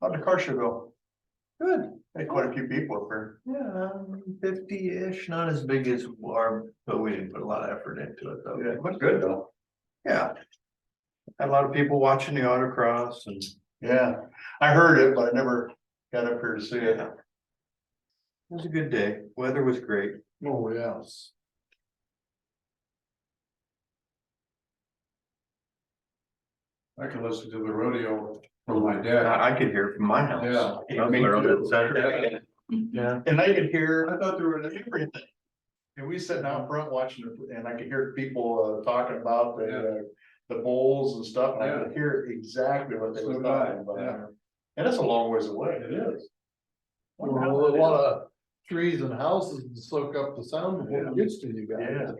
How'd the car show go? Good. Had quite a few people up there. Yeah, 50-ish, not as big as our, but we didn't put a lot of effort into it though. Yeah, it was good though. Yeah. Had a lot of people watching the autocross and Yeah, I heard it, but I never got up here to see it. it was a good day. Weather was great. Oh, yes. I could listen to the rodeo from my dad. I could hear it from my house. Yeah, I me was there on too. that Saturday. Yeah. And I could hear, I thought there was everything. And we sitting out front watching it, and I could hear people talking about the bowls and stuff, and I could hear exactly what they were talking about. And it's a long ways away. It is. Well, a lot of trees and houses to soak up the sound before it gets to you guys. Yeah.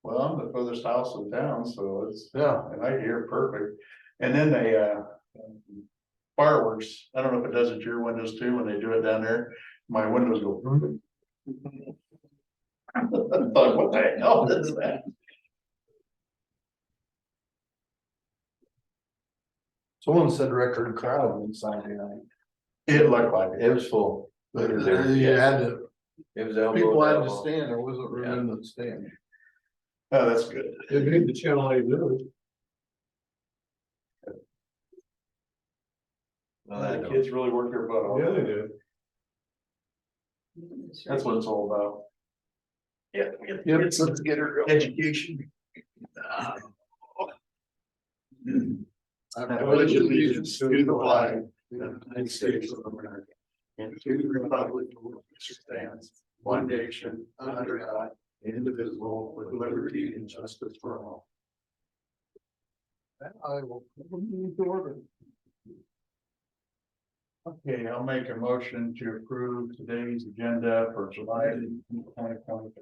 Well, I'm the furthest house in town, so it's, Yeah. and I hear it perfect. And then they, fireworks, I don't know if it does at your windows too, when they do it down there, my windows go. I thought, what the hell is that? Someone said record crowd on Saturday night. It looked like it. It was full. But There, you yeah. had to, It was elbow people to had to elbow. stand, there wasn't room Yeah. in the stand. Oh, that's good. It made the channel 8 news. Well, I The know. kids really work their butt off. Yeah, they do. That's what it's all about. Yeah. Yep. Let's get her education. I pledge allegiance to the flag of the United States of America, and to the republic for which it stands, one nation, under God, indivisible, with liberty and justice for all. I will move to order. Okay, I'll make a motion to approve today's agenda for July 2023.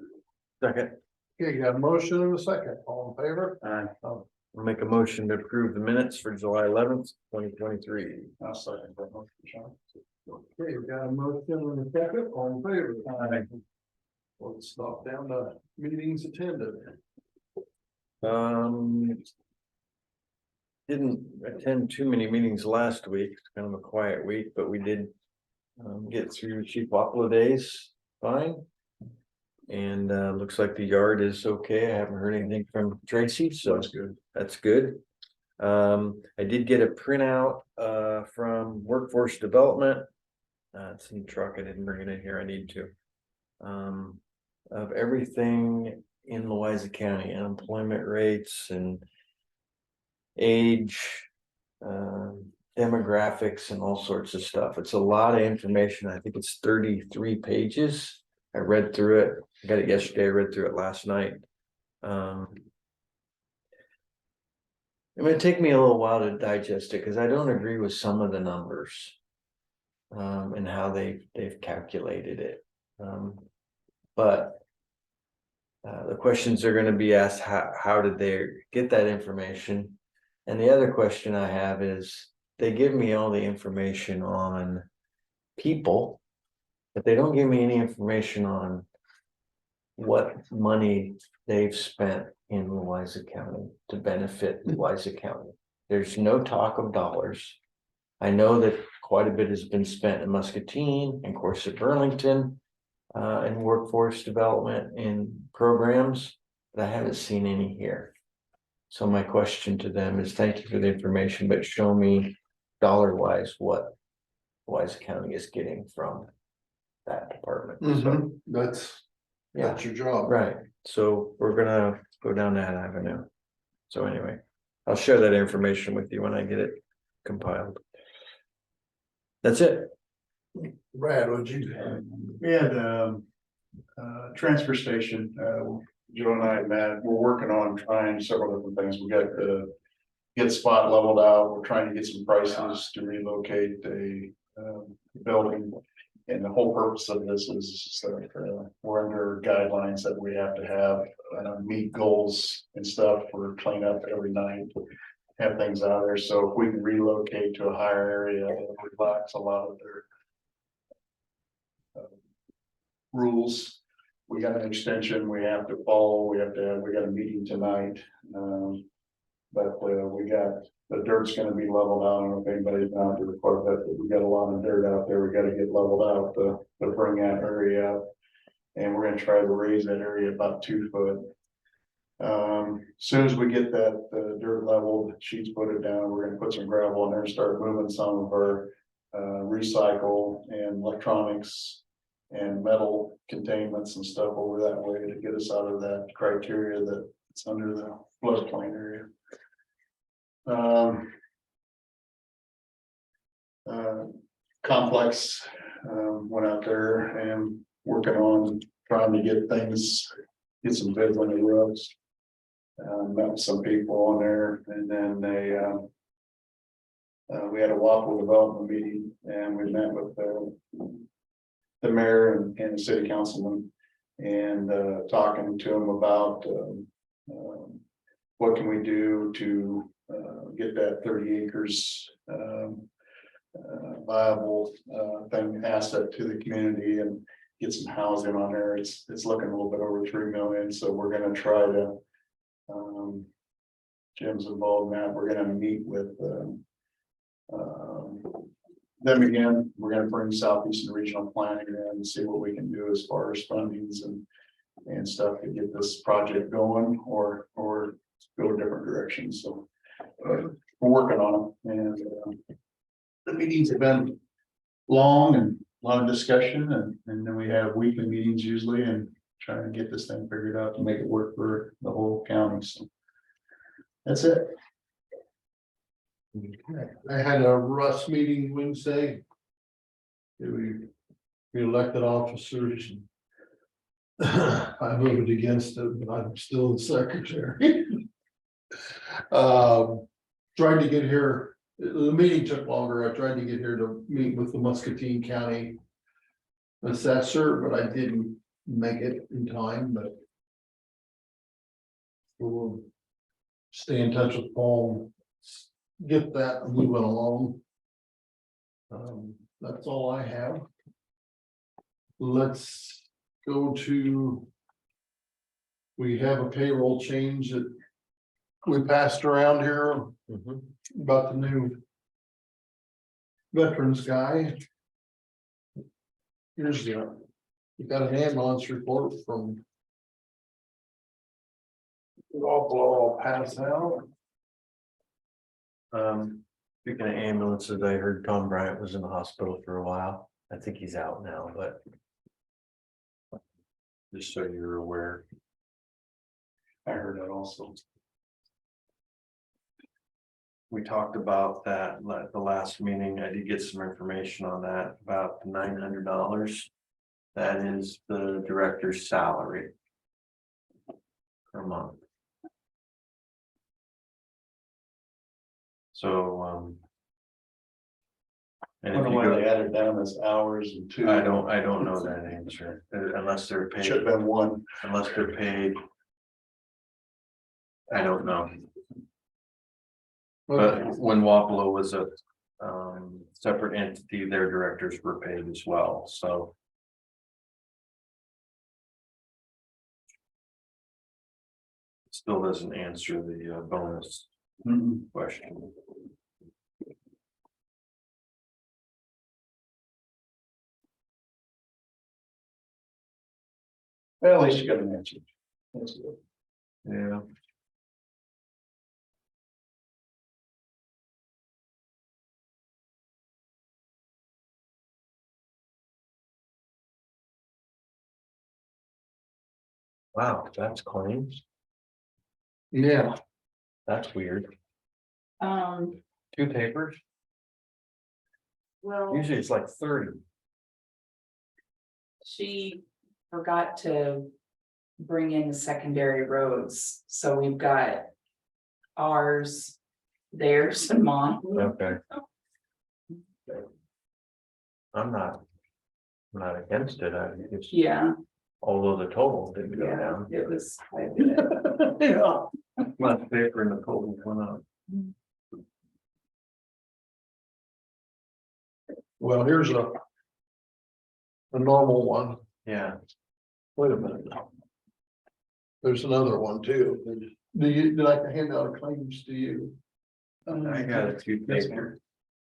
Second, Okay, you got a motion and a second, all in favor? I'll make a motion to approve the minutes for July 11th, 2023. I'll second that motion, Sean. Okay, you got a motion and a second, all in favor? Aye. We'll stop down to meetings attended. Didn't attend too many meetings last week, it's kind of a quiet week, but we did get through Chief Wapello days fine. And looks like the yard is okay. I haven't heard anything from Tracy, so That's good. that's good. I did get a printout from Workforce Development. It's in the truck, I didn't bring it in here, I need to. Of everything in Louisa County, unemployment rates and age, demographics and all sorts of stuff. It's a lot of information. I think it's 33 pages. I read through it. I got it yesterday. I read through it last night. It may take me a little while to digest it because I don't agree with some of the numbers and how they've calculated it. But the questions are going to be asked, how did they get that information? And the other question I have is, they give me all the information on people, but they don't give me any information on what money they've spent in Louisa County to benefit Louisa County. There's no talk of dollars. I know that quite a bit has been spent in Muscatine and of course at Burlington and workforce development in programs, but I haven't seen any here. So my question to them is, thank you for the information, but show me dollar wise what Louisa County is getting from that department. So, That's yeah, your job. right. So we're gonna go down that avenue. So anyway, I'll share that information with you when I get it compiled. That's it. Brad, what'd you do? We had transfer station, Joe and I met, we're working on trying several different things. We got the get spot leveled out. We're trying to get some prices to relocate a building. And the whole purpose of this is that we're under guidelines that we have to have meet goals and stuff for cleanup every night. Have things out there. So if we can relocate to a higher area, it'll relax a lot of their rules. We got an extension we have to follow. We got a meeting tonight. but, we got, the dirt's gonna be leveled out. I don't know if anybody's been out to report that, but we got a lot of dirt out there. We gotta get leveled out to bring that area up. And we're gonna try to raise that area about 2 foot. Soon as we get that, dirt leveled, sheets put it down, we're gonna put some gravel in there and start moving some of our, recycle and electronics and metal containments and stuff over that way to get us out of that criteria that's under the floodplain area. Complex, went out there and working on trying to get things, get some bids on the roads. Met with some people on there, and then we had a Waffle development meeting, and we met with the mayor and the city councilman, and talking to them about what can we do to get that 30 acres viable thing asset to the community and get some housing on there. It's looking a little bit over 3 million, so we're gonna try to Jim's involved in that. We're gonna meet with them again. We're gonna bring Southeastern Regional Planning in and see what we can do as far as fundings and stuff to get this project going or go a different direction. So we're working on them, and the meetings have been long and a lot of discussion, and then we have weekly meetings usually and trying to get this thing figured out to make it work for the whole county. So that's it. I had a Russ meeting Wednesday. We elected officers. I voted against it, but I'm still the secretary. Tried to get here, the meeting took longer. I tried to get here to meet with the Muscatine County assessor, but I didn't make it in time, but we'll stay in touch with Paul, get that moving along. That's all I have. Let's go to, we have a payroll change that we passed around here about the new veterans guy. Here's the, we got an ambulance report from all pass out. Speaking of ambulances, I heard Tom Bryant was in the hospital for a while. I think he's out now, but just so you're aware. I heard that also. We talked about that at the last meeting. I did get some information on that, about the $900. That is the director's salary per month. So, I and don't if know you why they go, added down as hours and two. I don't know that answer, unless they're paid, Should have been one. unless they're paid. I don't know. But when Wapello was a separate entity, their directors were paid as well, so. Still doesn't answer the bonus question. Well, at least you got an answer. That's good. Yeah. Wow, that's claims. Yeah, That's weird. 2 papers. well, Usually it's like 30. she forgot to bring in the secondary roads, so we've got ours, theirs and mine. Okay. I'm not against it. It's, Yeah, although the total didn't go yeah, down. it was quite a bit. yeah. Less paper and the total went up. Well, here's a normal one. Yeah. Wait a minute. There's another one too. Did I hand out claims to you? I got a few paper.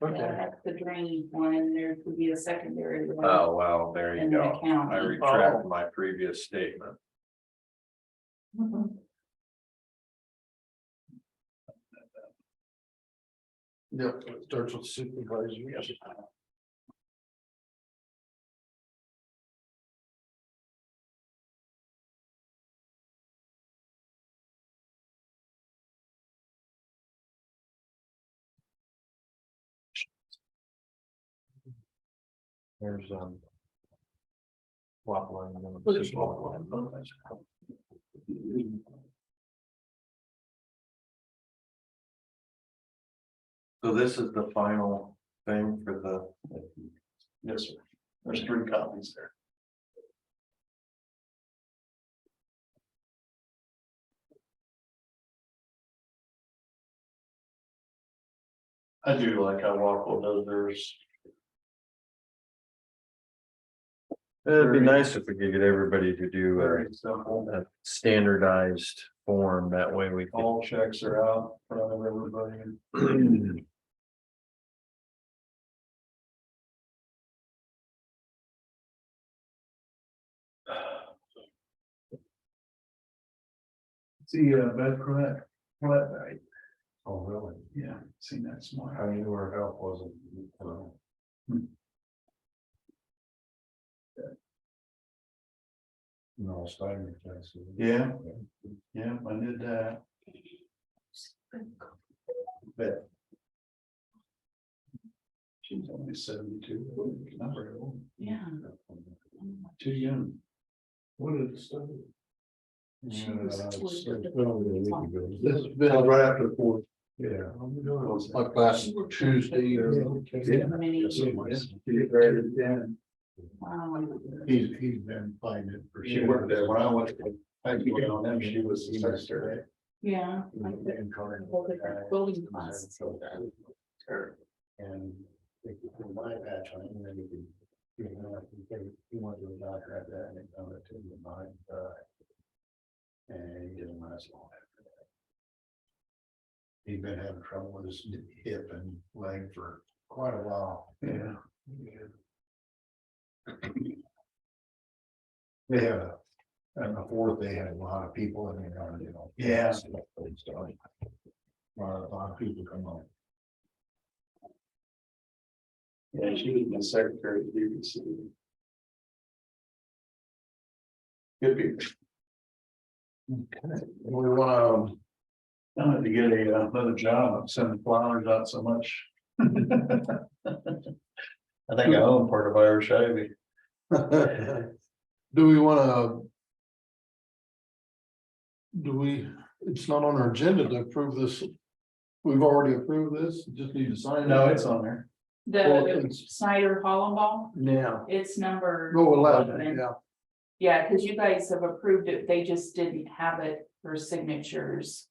Yeah, that's the drainage one, there could be a secondary one. Oh, well, there you And the go. county. I retract my previous statement. Mhm. Yep, it starts with supervisors. There's Waffling. There's waffling. So this is the final thing for the. Yes, sir. There's 3 copies there. I do like how Waffle does theirs. It'd be nice if we could get everybody to do Very simple. a standardized form, that way we can. All checks are out in front of everybody. See, bed for that, night. Oh, really? Yeah, seen that smart. How you were help wasn't. No, Steiner test. Yeah. Yeah, I did that. Bet. She's only 72. Number old. Yeah. Too young. What did it start? She was This twin. has been right after the 4th. Yeah. My class Tuesday. Many. Wow. He's been fighting it for She sure. worked there when I went. I went on them, she was the secretary. Yeah. Like the whole different building classes. And they could put my patch on it, and then you could, he went to the doctor after that, and they found it to him, and he didn't last long after that. He'd been having trouble with his hip and leg for quite a while. Yeah. They had and the 4th, they had a lot of people in there, Yeah. A lot of people come on. Yeah, she was the secretary of the BBC. Good people. Okay, we want I had to get another job, sending flowers out so much. I think I own part of Irish Ivy. do we wanna? It's not on our agenda to approve this. We've already approved this, just need to sign it. No, it's on there. Well, The it's- Snyder Hollenball, Yeah. it's number. Go 11, yeah. Yeah, because you guys have approved it, they just didn't have it for signatures.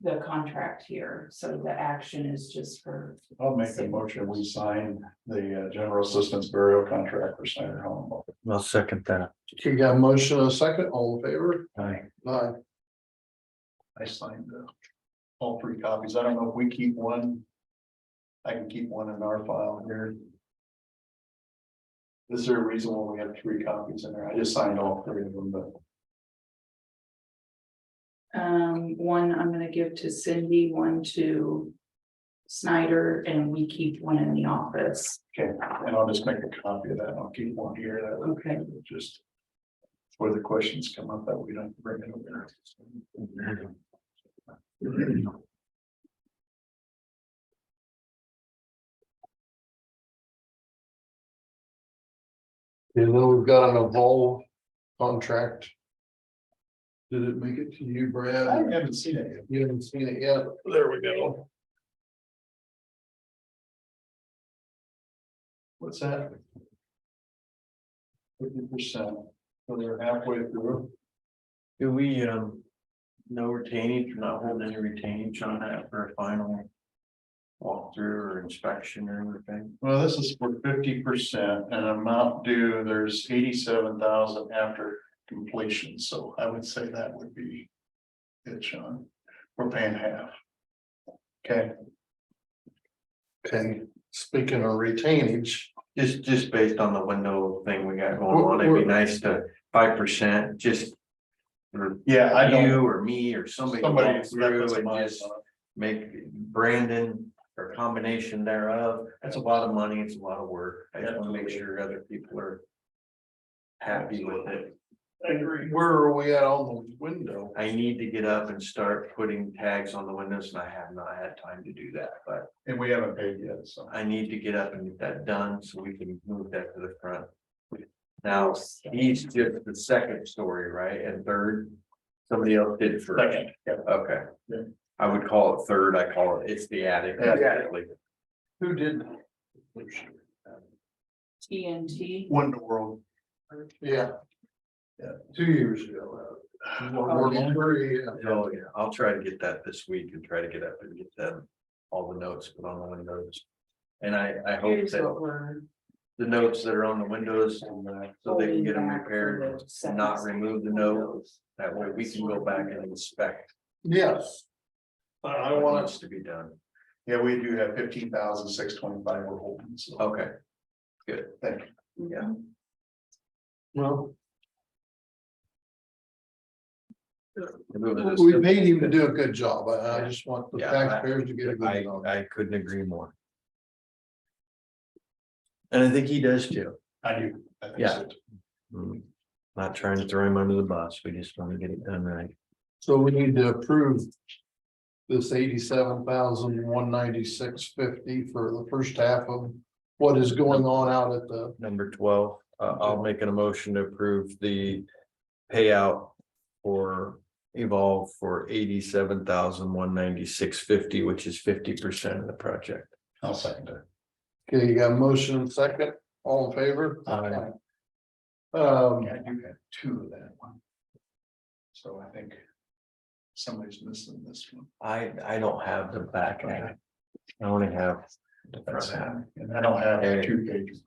The contract here, so the action is just for, I'll make a motion, we sign the general assistance burial contract for Snyder Home. I'll second that. Okay, got a motion and a second, all in favor? Aye. Aye. I signed all 3 copies. I don't know if we keep one. I can keep one in our file here. Is there a reason why we have 3 copies in there? I just signed all 3 of them, but one I'm gonna give to Cindy, one to Snyder, and we keep one in the office. okay, and I'll just make a copy of that. I'll keep one here. That way Okay. just where the questions come up that we don't bring it over. And then we've got an Evolve contract. Did it make it to you, Brad? I haven't seen it yet. You haven't seen it yet? There we go. What's that? 50%. So they're halfway through. Do we, no retainage, not holding any retainage on that for a final walkthrough or inspection or anything? Well, this is for 50% and amount due, there's 87,000 after completion, so I would say that would be. Good, Sean. We're paying half. Okay, Okay, speaking of retainage, Just based on the window thing we got going on, it'd be nice to 5%, just. For yeah, I you don't, or me or somebody. somebody walk that through puts and some eyes just on it. make Brandon or combination thereof. That's a lot of money. It's a lot of work. I just want to make sure other people are happy with it. I agree. where are we at on the window? I need to get up and start putting tags on the windows, and I have not had time to do that, but And we haven't paid yet, so. I need to get up and get that done so we can move that to the front. Now, he's just the second story, right? And third, somebody else did first. Second, yeah. Okay. Yeah. I would call it third. I call it, it's the attic. Yeah. Exactly. Who did? TNT. One to world. Yeah. Yeah. 2 years ago. Oh, yeah, I'll try to get that this week and try to get up and get them all the notes put on the windows. And I hope Here's that what we're. the notes that are on the windows, so they can get them holding back for repaired the and not second remove the note. That way we can go back and inspect Yes. I what want needs to be done. Yeah, we do have 15,625 we're holding, so. Okay, good. Thank you. Yeah. well, Moving this we to- paid him to do a good job. I just want the Yeah, taxpayers to get a good job. I couldn't agree more. And I think he does too. I do. I think Yeah. so too. Not trying to throw him under the bus. We just want to get it done right. So we need to approve this 87,196.50 for the first half of what is going on out at the, Number 12, I'll make an emotion to approve the payout for Evolve for 87,196.50, which is 50% of the project. I'll second it. okay, you got a motion and second, all in favor? Aye. Yeah, you had two of that one. So I think somebody's missing this one. I don't have the back half. I only have the front That's it. half. And I don't have Hey. 2 pages.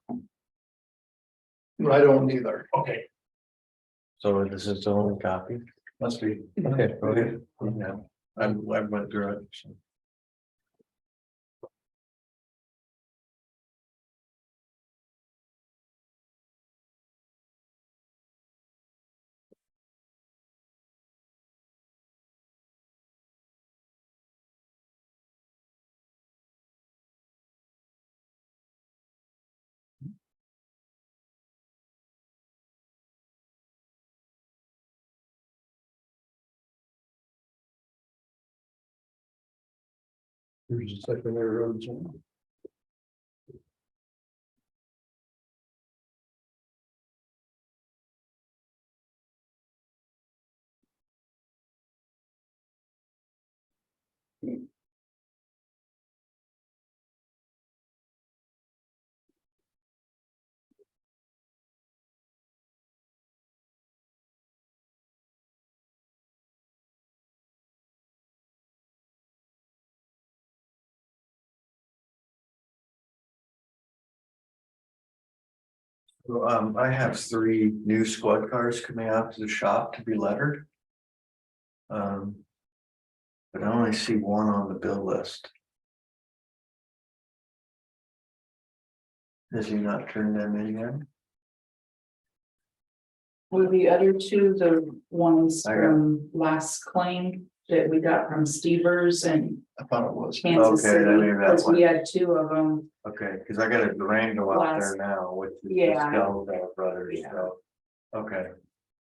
I don't either. Okay, So this is the only copy. must be. Okay, go ahead. Yeah, I went through it. So. Here's the secondary roads. So, I have 3 new squad cars coming out to the shop to be lettered. But I only see 1 on the bill list. Has he not turned them in yet? Were the other two the ones I got- from last claim that we got from Stevers and I thought it was. Kansas Okay, City? then maybe that Because we one. had 2 of them. Okay, because I got a Durango out there Last- now with the Yeah. Scalzo brothers, Yeah. so. Okay,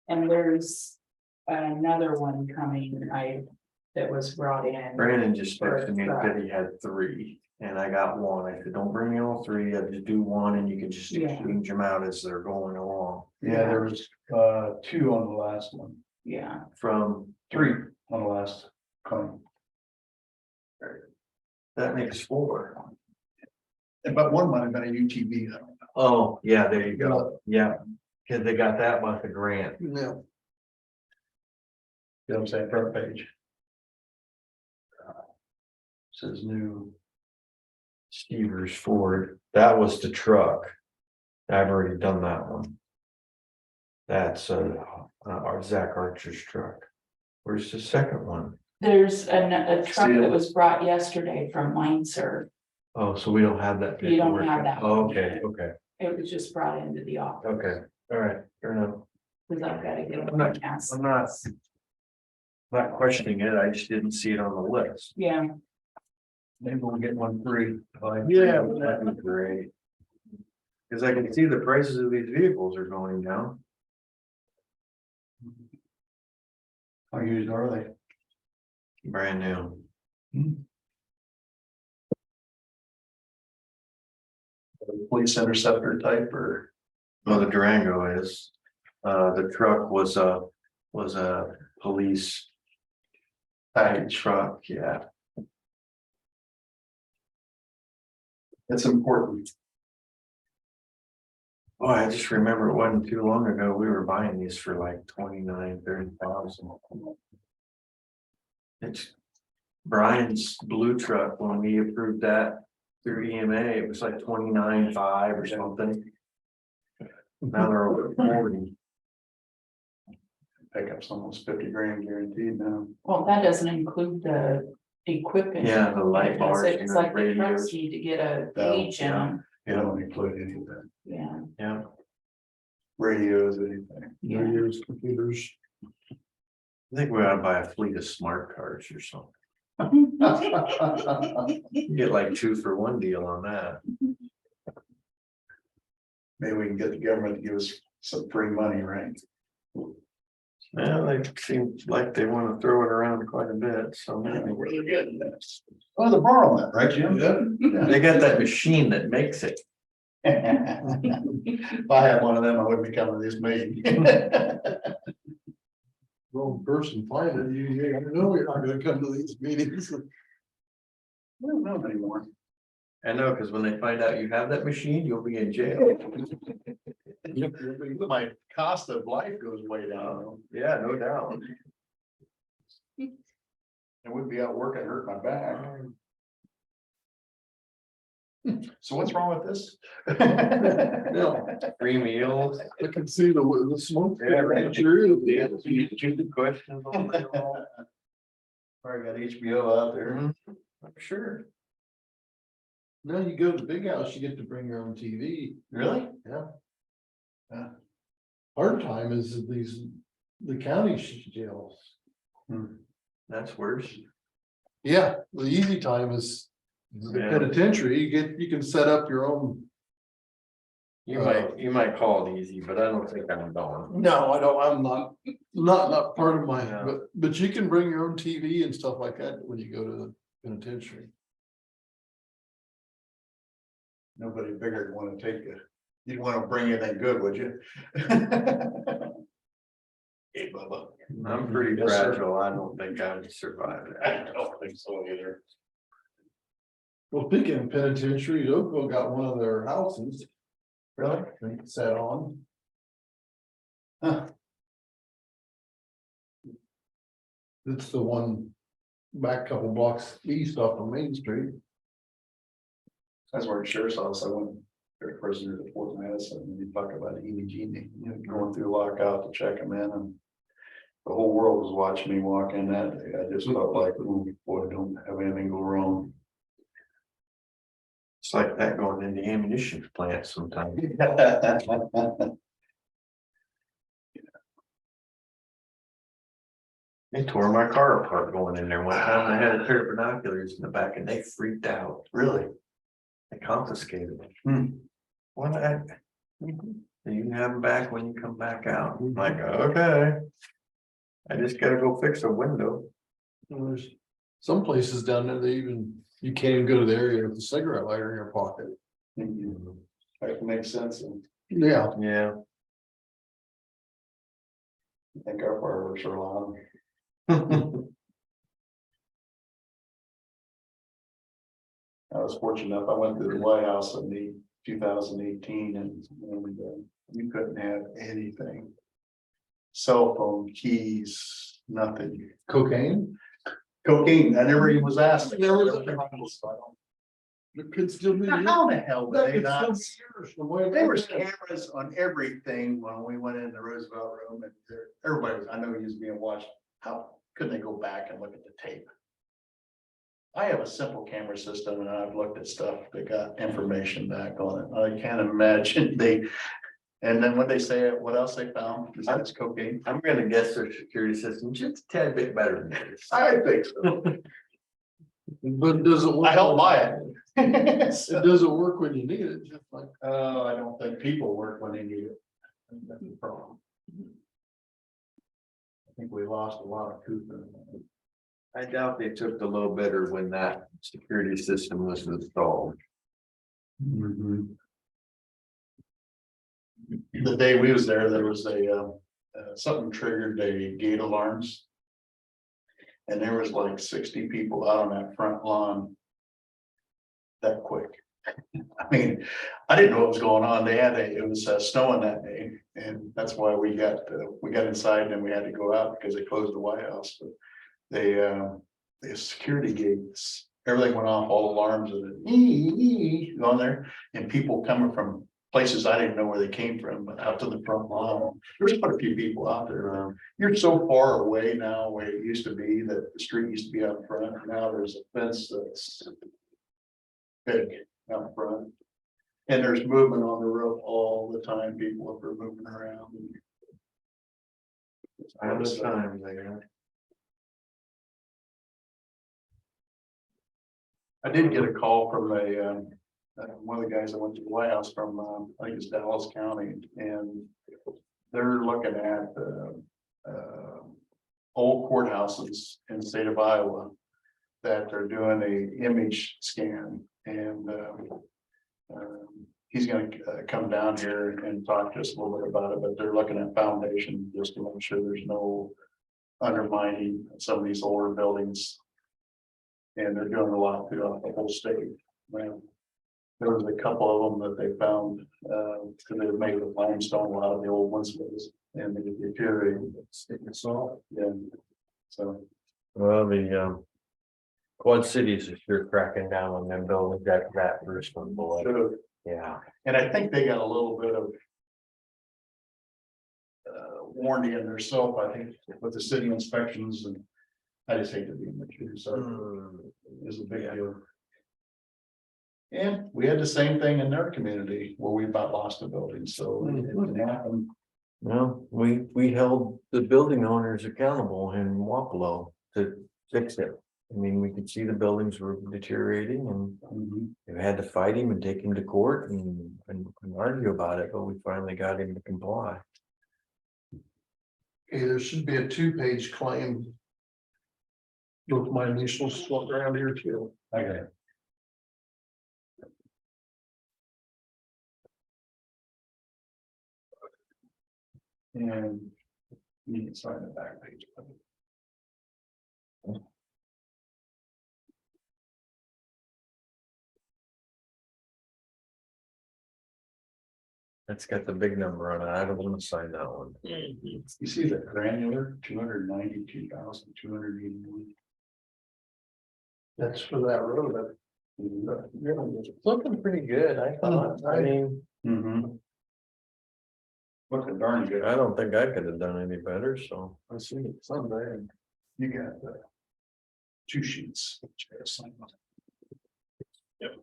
And there's another one coming, that was brought in. Brandon just texted me and Or, said he had 3 and I got 1. I said, don't bring me all 3, I just do 1 and you can just Yeah. exchange them out as they're going along. Yeah, there was 2 on the last one, Yeah, From 3 on the last claim. that makes 4. But one might have been a UTV, I don't know. Oh, yeah, there you go. Yeah, because they got that with the grant. Yeah, You know what I'm saying, front page. Says new Stevers Ford. That was the truck. I've already done that one. That's our Zach Archer's truck. Where's the second one? There's a truck See that it. was brought yesterday from Mindserv. Oh, so we don't have that. You don't paperwork have yet. that. Oh, okay, okay, It was just brought into the office. okay, all right, fair enough. Cause I've gotta get I'm not- it. asked. I'm not. Not questioning it, I just didn't see it on the list. Yeah, Maybe we'll get one free. Yeah, that'd be great. Cause I can see the prices of these vehicles are going down. How used are they? Brand new. Police interceptor type or? Well, the Durango is, the truck was a police package truck, yeah. It's important. Oh, I just remember it wasn't too long ago, we were buying these for like 29,000-30,000. It's Brian's blue truck, when we approved that through EMA, it was like 29,500 or something. Now they're over 40. Pickup's almost 50 grand guaranteed now. well, that doesn't include the equipment. Yeah, the light Because bars, it's like the radios. trucks need to get a gauge in them, They don't include any of that. yeah. Yeah, Radios, anything. Yeah. Radios, computers. I think we ought to buy a fleet of smart cards or something. You get like 2 for 1 deal on that. Maybe we can get the government to give us some free money, right? Well, they seem like they want to throw it around quite a bit, so Where maybe. they're getting this. Oh, the borrow that, right, Jim? Yeah. They got that machine that makes it. If I had one of them, I wouldn't be coming to this meeting. Wrong person find it, I know you're not gonna come to these meetings. We don't know anymore. I know, because when they find out you have that machine, you'll be in jail. My cost of life goes way down. Yeah, no doubt. I would be out working, hurt my back. So what's wrong with this? No, 3 meals. I can see the smoke. Yeah, right. Sure. Questions all day long. Probably got HBO out there. I'm sure. Now you go to the big house, you get to bring your own TV. Really? Yeah. Yeah. Hard time is the county jails. That's worse. Yeah, the easy time is the Yeah. penitentiary, you can set up your own. You might call it easy, but I don't think I'm going. No, I'm not part of my, No. but you can bring your own TV and stuff like that when you go to the penitentiary. Nobody bigger would want to take it. You'd want to bring anything good, would you? Hey, Bubba. I'm pretty Yes, sir. fragile. I don't think I would survive I it. don't think so either. Well, speaking of penitentiaries, Oakville got one of their houses Really? set on. Huh. It's the one back a couple blocks east off of Main Street. That's where the sheriff's office, I went, their prisoner to Fort Madison, and you talk about EBG, going through lockout to check them in, and the whole world was watching me walk in that day. I just felt like, ooh, boy, don't have anything go wrong. It's like that going into ammunition plants sometimes. They tore my car apart going in there one time. I had a pair of binoculars in the back and they freaked out. Really? They confiscated them. Hmm. What? You can have them back when you come back out. I'm like, okay. I just gotta go fix a window. There's some places down there, you can't even go to the area with a cigarette lighter in your pocket. That makes sense, and Yeah. Yeah. I think our fireworks are loud. I was fortunate enough, I went to the White House in the 2018 and you couldn't have anything. Cell phone, keys, nothing. Cocaine. Cocaine, I never even was asked. There could still be. How the hell That did they could not? still be yours from way There back was then. cameras on everything when we went in the Roosevelt room and everybody was, I know he was being watched. How couldn't they go back and look at the tape? I have a simple camera system and I've looked at stuff that got information back on it. I can't imagine and then when they say it, what else they found? Is that it's cocaine? I'm gonna guess their security system just a tad bit better than this. I think so. But it doesn't work. I helped buy it. It doesn't work when you need it, just like. I don't think people work when they need it. That's the problem. I think we lost a lot of Cooper. I doubt they took the low bidder when that security system was installed. The day we was there was something triggered the gate alarms. And there was like 60 people out on that front lawn. That quick. I mean, I didn't know what was going on. It was snowing that day, and that's why we got inside and we had to go out because they closed the White House. But the security gates, everything went off, all alarms and on there, and people coming from places I didn't know where they came from, but out to the front lawn. There's quite a few people out there. You're so far away now where it used to be that the street used to be out front. Now there's a fence that's big out front. And there's movement on the roof all the time. People are moving around. All the time, I did get a call from one of the guys that went to the White House from, I think it's Dallas County, and they're looking at old courthouses in the state of Iowa that are doing a image scan, and he's going to come down here and talk to us a little bit about it. But they're looking at foundation just to make sure there's no undermining some of these older buildings, and they're doing a lot throughout the whole state. Well, there was a couple of them that they found because they made with limestone, a lot of the old ones was, and they deteriorated. Yeah. So. Well, the Quad Cities is sure cracking down on them buildings that first one below. Should've. Yeah. And I think they got a little bit of warranty in their soap, I think, with the city inspections, and I just hate to be in the queue, so it's a big deal. And we had the same thing in their community where we about lost a building, so it didn't happen. Well, we held the building owners accountable in Wapello to fix it. I mean, we could see the buildings were deteriorating, and we had to fight him and take him to court and argue about it, but we finally got him to comply. Okay, there should be a 2-page claim. With my initials floating around here too. Okay. And you can sign the back page. That's got the big number on it. I don't want to sign that one. You see the granular, 292,281. That's for that road. It's looking pretty good, I thought. I mean, Looking darn good. I don't think I could have done any better, so. I see it someday. You got 2 sheets. Yep.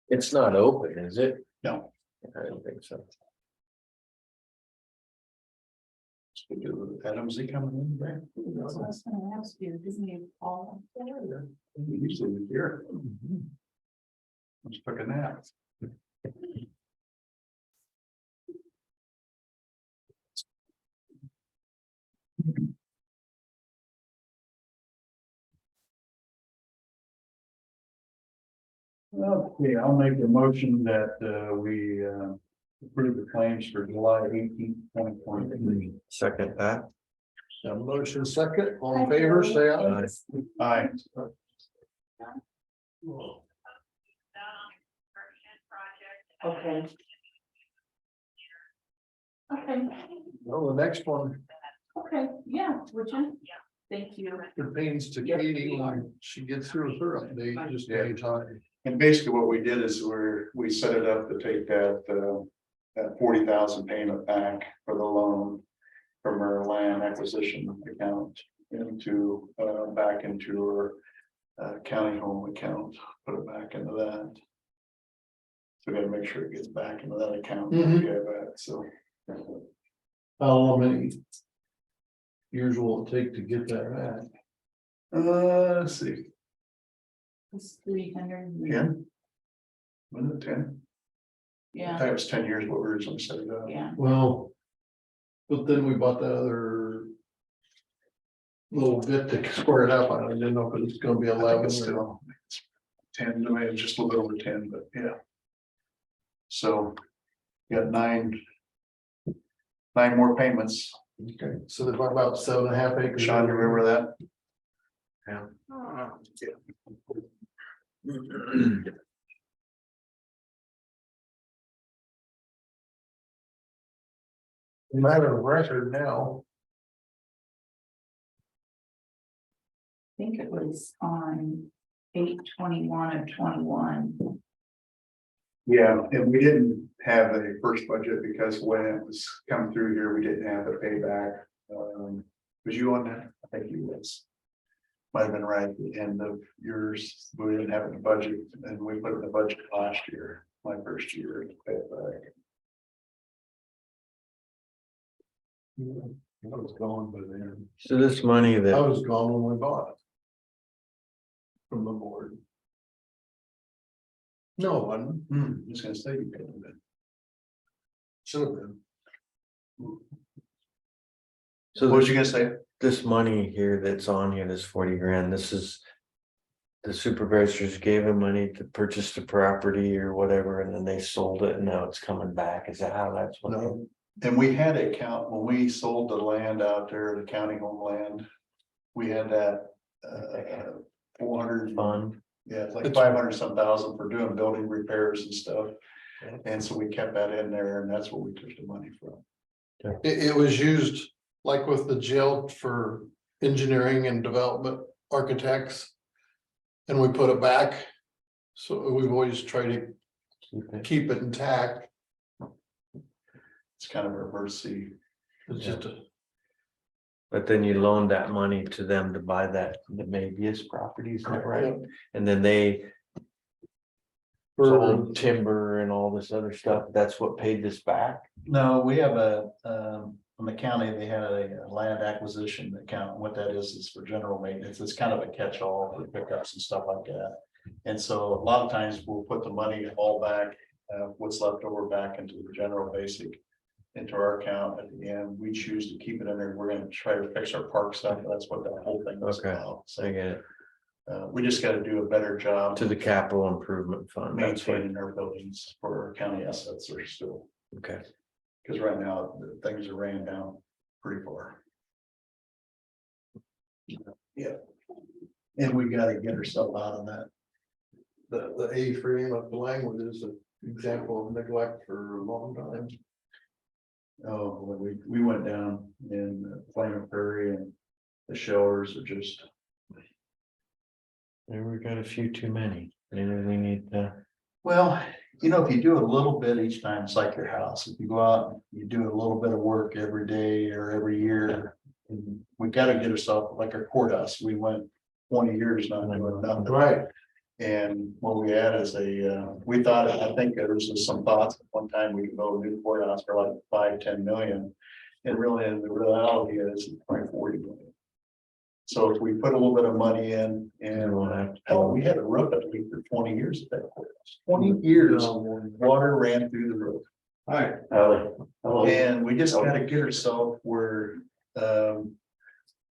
It's not open, is it? No. I don't think so. Adams, he coming in, Brad? I was gonna ask you, isn't he all? Usually he's here. Let's took a nap. Okay, I'll make a motion that we approve the claims for July 18th, 2023. Second that. A motion second, all in favor, say aye. Aye. Okay. Okay, Well, the next one okay, yeah, would you? Thank you. pertains to Katie when she gets through with her update, just anytime. And basically what we did is we set it up to take that that 40,000 payment back for the loan from her land acquisition account into, back into her county home account, put it back into that. So we gotta make sure it gets back into that account. Mhm. Yeah, that, so. How many years will it take to get that back? Let's see, It's 300. 10? Wasn't it 10? I Yeah, thought it was 10 years, what we originally set it up. yeah. Well, but then we bought that other little bit to square it up. I didn't know if it was gonna be I think 11 it's or. still, it's 10, I mean, it's just a little over 10, but yeah. So, you got nine more payments. Okay, so they're about 7.5 acres. Sean, you remember that? Yeah. Matter of record now. I think it was on 8/21 of 21. Yeah, and we didn't have a first budget because when it was coming through here, we didn't have the payback. Was you on that? I think you was. Might have been right at the end of yours, but we didn't have it in the budget, and we put it in the budget last year, my first year to pay it back. I was gone by then. So this money I that, was gone when we bought it. From the board. No, it wasn't. I was gonna say you paid it. Should have been. so What was you gonna say? this money here that's on here, this 40 grand, this is. The supervisors gave him money to purchase the property or whatever, and then they sold it and now it's coming back. Is that how that's what? No. And we had a count, when we sold the land out there, the county home land, we had that 400 Fund. yeah, it's like 500 some thousand for doing building repairs and stuff. Yeah. And so we kept that in there and that's where we took the money from. It was used like with the jail for engineering and development architects. And we put it back. So we've always tried to keep it intact. It's kind of an emergency. It's Yeah. just a. But then you loaned that money to them to buy that, the Mabius properties, is that right? And then they sold timber and all this other stuff. That's what paid this back. No, we have from the county, they had a land acquisition account. What that is for general maintenance. It's kind of a catch-all for pickups and stuff like that. And so a lot of times we'll put the money all back, what's left over back into the general basic, into our account at the end. We choose to keep it in there. We're gonna try to fix our park stuff. That's what that whole thing was Okay. about. So I So get it. we just gotta do a better job To the capital improvement fund. That's what, maintaining our buildings for our county assets are still, okay. because right now the things are ran down pretty far. Yeah. And we gotta get ourselves out of that. The A-frame of the language is an example of neglect for a long time. Oh, when we went down in Flame Prairie and the showers are just, Maybe we got a few too many. Maybe we need to. well, you know, if you do a little bit each time, it's like your house. If you go out, and you do a little bit of work every day or every year. And we gotta get ourselves like our courthouse. We went 20 years not doing nothing. Right. And what we had is we thought, I think there was some thoughts at one time we could build a new courthouse for like 5-10 million. And really, the reality is it's probably 40 million. So if we put a little bit of money in and hell, we had a roof at least for 20 years at that courthouse. 20 years, water ran through the roof. Hi. And we just gotta get ourselves where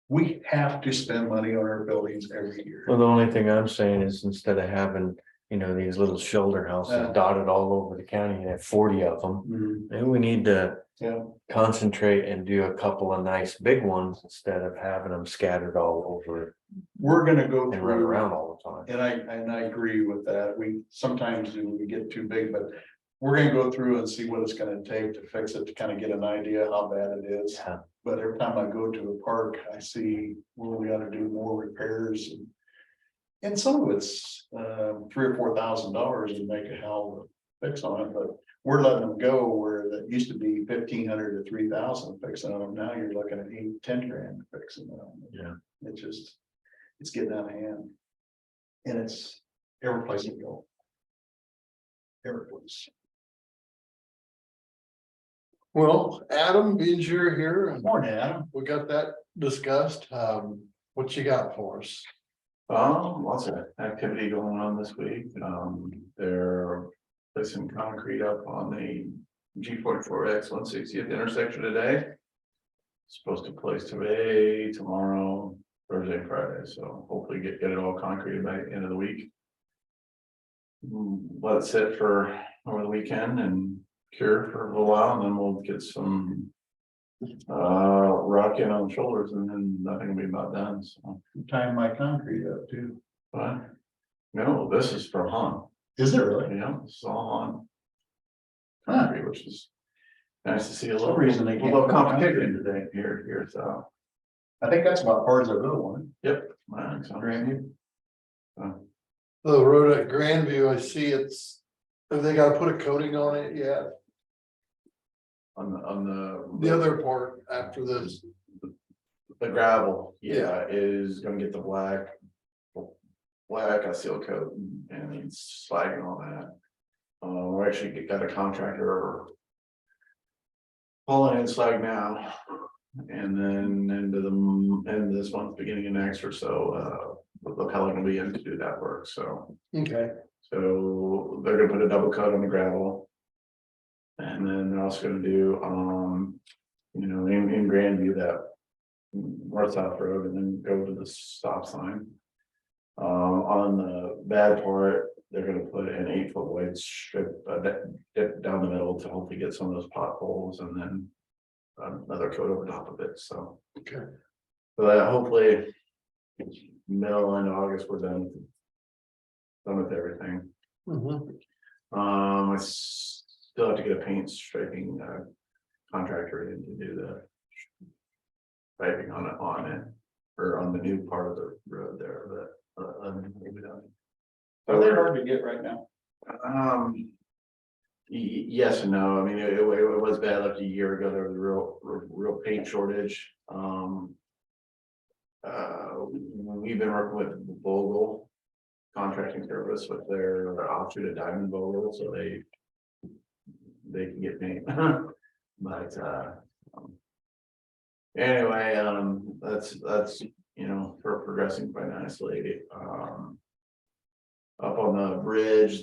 we have to spend money on our buildings every year. Well, the only thing I'm saying is instead of having, you know, these little shoulder houses Yeah. dotted all over the county and have 40 of them. Mhm. Maybe we need to Yeah, concentrate and do a couple of nice big ones instead of having them scattered all over we're gonna go and run through. around all the time. And I agree with that. We sometimes we get too big, but we're gonna go through and see what it's gonna take to fix it, to kind of get an idea how bad it is. Yeah. But every time I go to a park, I see where we gotta do more repairs and some of it's $3,000 or $4,000 and make a hell of a fix on it, but we're letting them go where that used to be 1,500 to 3,000 fixing them. Now you're looking at 8, 10 grand fixing them. Yeah. It's getting out of hand. And it's every place you go. Every place. Well, Adam, being you're here and Morning, Adam. we got that discussed, what you got for us? Lots of activity going on this week. They're placing concrete up on the G44X 160th intersection today. Supposed to place today, tomorrow, Thursday, and Friday, so hopefully get it all concreted by the end of the week. Let it sit for over the weekend and cure for a little while, and then we'll get some rock in on the shoulders, and then nothing will be about done, so. Tying my concrete up too. But no, this is from Han. Is it really? Yeah, this is all Han. Huh. Concrete, which is nice to see a For some little, reason they a can't little put competition today here, so. I think that's about far as I really want. Yep. I think so. Grandview. The road at Grandview, I see have they gotta put a coating on it yet? On The other part after this, the gravel, yeah, is gonna get the black a seal coat and it's slagging all that. We actually got a contractor pulling in slag now, and then into the end of this month, beginning of next or so, the pellet will be in to do that work, so. okay, So they're gonna put a double coat on the gravel. And then they're also gonna do, in Grandview, that north-south road, and then go to the stop sign. On the bad part, they're gonna put an 8-foot wide strip down the middle to hopefully get some of those potholes, and then another coat over top of it, so. okay. So that hopefully middle end of August, we're done with everything. Mhm. I still have to get a paint striping contractor in to do the striping on it, or on the new part of the road there, but we'll be done. Are they hard to get right now? Yes and no. I mean, it was bad like a year ago. There was a real paint shortage. We've been working with Vogel contracting service with their offshoot of Diamond Vogel, so they can get paint. But anyway, that's progressing quite nicely. Up on the bridge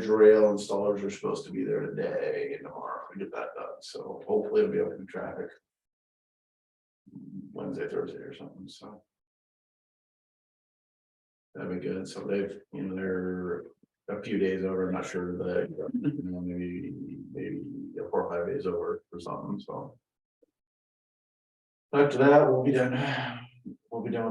rail installers are supposed to be there today and tomorrow to get that done, so hopefully it'll be open to traffic Wednesday, Thursday or something, so that'd be good. So they're a few days over, I'm not sure that, maybe 4 or 5 days over or something, so. After that, we'll be done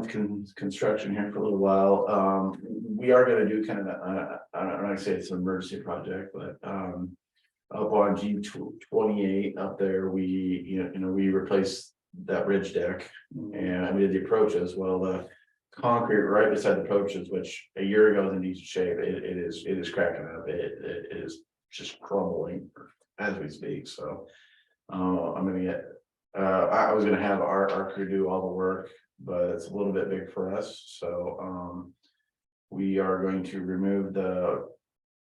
with construction here for a little while. We are gonna do kind of, I don't want to say it's an emergency project, but up on G28 up there, we replaced that ridge deck, and we did the approaches. Well, the concrete right beside the approaches, which a year ago was in decent shape, it is cracking up. It is just crumbling as we speak. So I'm gonna get I was gonna have our crew do all the work, but it's a little bit big for us, so we are going to remove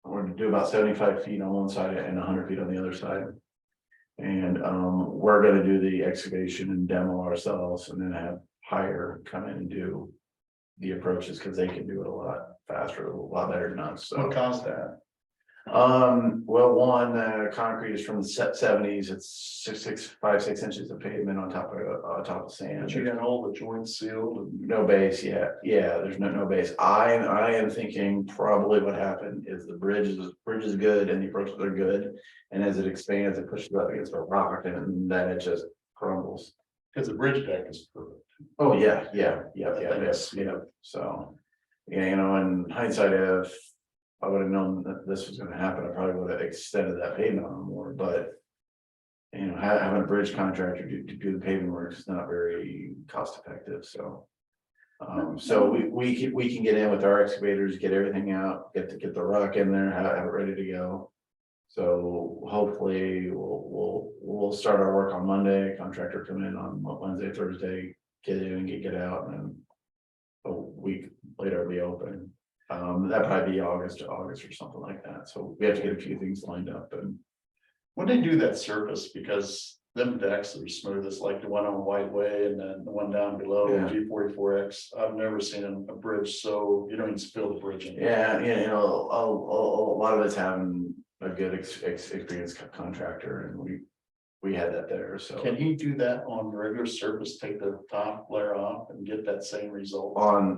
we're gonna do about 75 feet on one side and 100 feet on the other side. And we're gonna do the excavation and demo ourselves, and then have Hire come in and do the approaches, because they can do it a lot faster, a lot better than us. So What caused that? Well, one, concrete is from the 70s. It's 6 inches of pavement on top of sand. But you got all the joints sealed and No base yet. Yeah, there's no base. I am thinking probably what happened is the bridge is good and the approaches are good. And as it expands, it pushes up against a rock, and then it just crumbles. because the bridge deck is perfect. Oh, yeah. So, yeah, in hindsight, if I would have known that this was gonna happen, I probably would have extended that pavement on more, but. Having a bridge contractor to do the paving work is not very cost effective, so. So we can get in with our excavators, get everything out, get the rock in there, have it ready to go. So hopefully we'll start our work on Monday, contractor come in on Wednesday, Thursday, get in and get out, and then a week later it'll be open. That'd probably be August or something like that, so we have to get a few things lined up and. When they do that surface, because them decks are smoothest, like the one on White Way and then the one down below, Yeah. G44X, I've never seen a bridge, so you don't even spill the bridge in. Yeah, you know, a lot of it's having a good experienced contractor, and we had that there, so. Can he do that on regular surface, take the top layer off and get that same result? On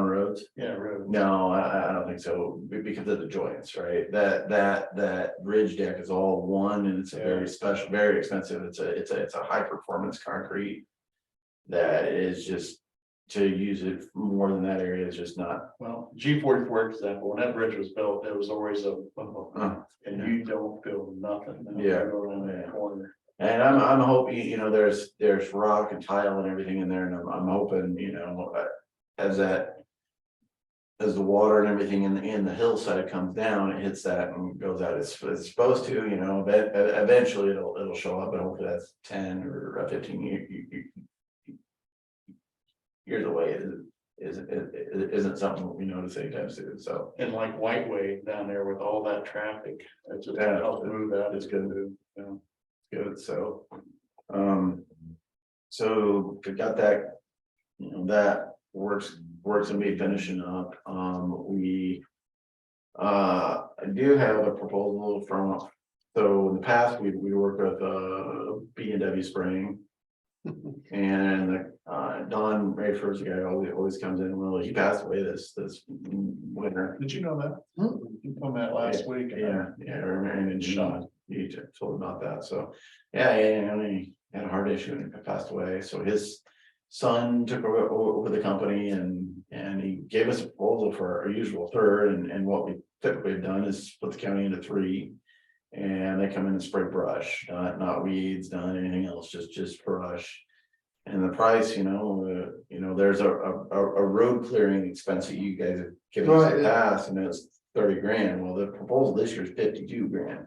roads? Yeah, really. No, I don't think so, because of the joints, right? That bridge deck is all one, and it's a very special, very expensive. It's a high performance concrete. That is just, to use it more than that area is just not. Well, G44 example, when that bridge was built, there was always and you don't feel nothing. Now you Yeah. go around that corner. And I'm hoping, you know, there's rock and tile and everything in there, and I'm hoping, you know, as the water and everything in the hillside comes down, it hits that and goes out. It's supposed to, you know, but eventually it'll show up, but hopefully that's 10 or 15 years away. It isn't something we notice anytime soon, so. And like White Way down there with all that traffic, it's just help move that. It's good. Yeah. Good, so. So we got that, you know, that works and be finishing up. I do have a proposal from, so in the past, we worked with B&W Spraying. And Don Rayford's the guy who always comes in. Well, he passed away this winter. Did you know that? You told me that last week. Yeah, I remember, and Sean, he told about that, so, yeah, he had a heart issue and passed away, so his son took over the company, and he gave us a proposal for our usual third, and what we typically have done is split the county into 3. And they come in and spray brush, not weeds, not anything else, just brush. And the price, you know, there's a road clearing expense that you guys have given us in the past, and it's 30 grand. Well, the proposal this year is 52 grand.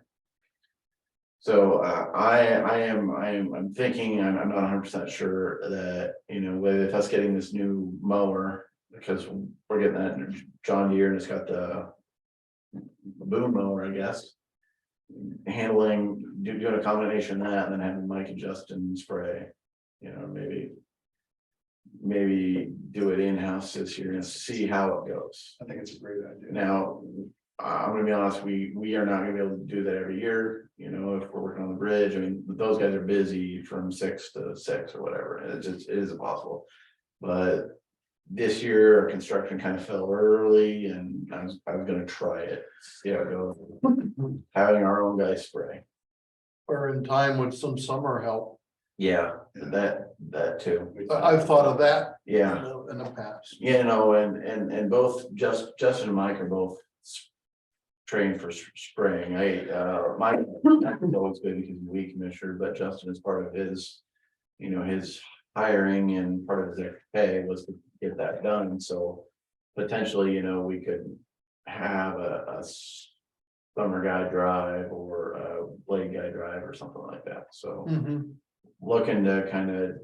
So I'm thinking, I'm not 100% sure that, you know, with us getting this new mower, because we're getting that John Deere, and it's got the boom mower, I guess. Handling, doing a combination of that, and then having Mike and Justin spray, you know, maybe do it in-house this year and see how it goes. I think it's a great idea. Now, I'm gonna be honest, we are not gonna be able to do that every year, you know, if we're working on the bridge. I mean, those guys are busy from 6 to 6 or whatever, it is impossible. But this year, our construction kind of fell early, and I was gonna try it, see how it goes. Having our own guys spray. Or in time with some summer help. Yeah, that too. I've thought of that. Yeah, In the past. you know, and both Justin and Mike are both trained for spraying. Mike has always been, because he's a weed commissioner, but Justin is part of his, you know, his hiring, and part of his extra pay was to get that done. So potentially, you know, we could have a summer guy drive or a blade guy drive or something like that. So looking to kind of,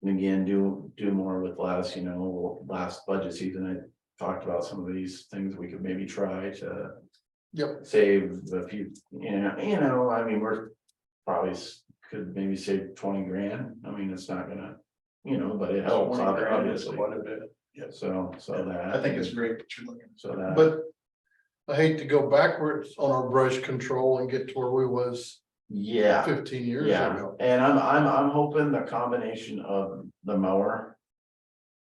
again, do more with less, you know, last budget season, I talked about some of these things we could maybe try to save a few, you know, I mean, we're probably could maybe save 20 grand. I mean, it's not gonna, you know, but it helps, obviously. Quite a bit. Yeah, so that. I think it's great that you're looking. So that. But I hate to go backwards on our brush control and get to where we was Yeah. 15 years Yeah, ago. and I'm hoping the combination of the mower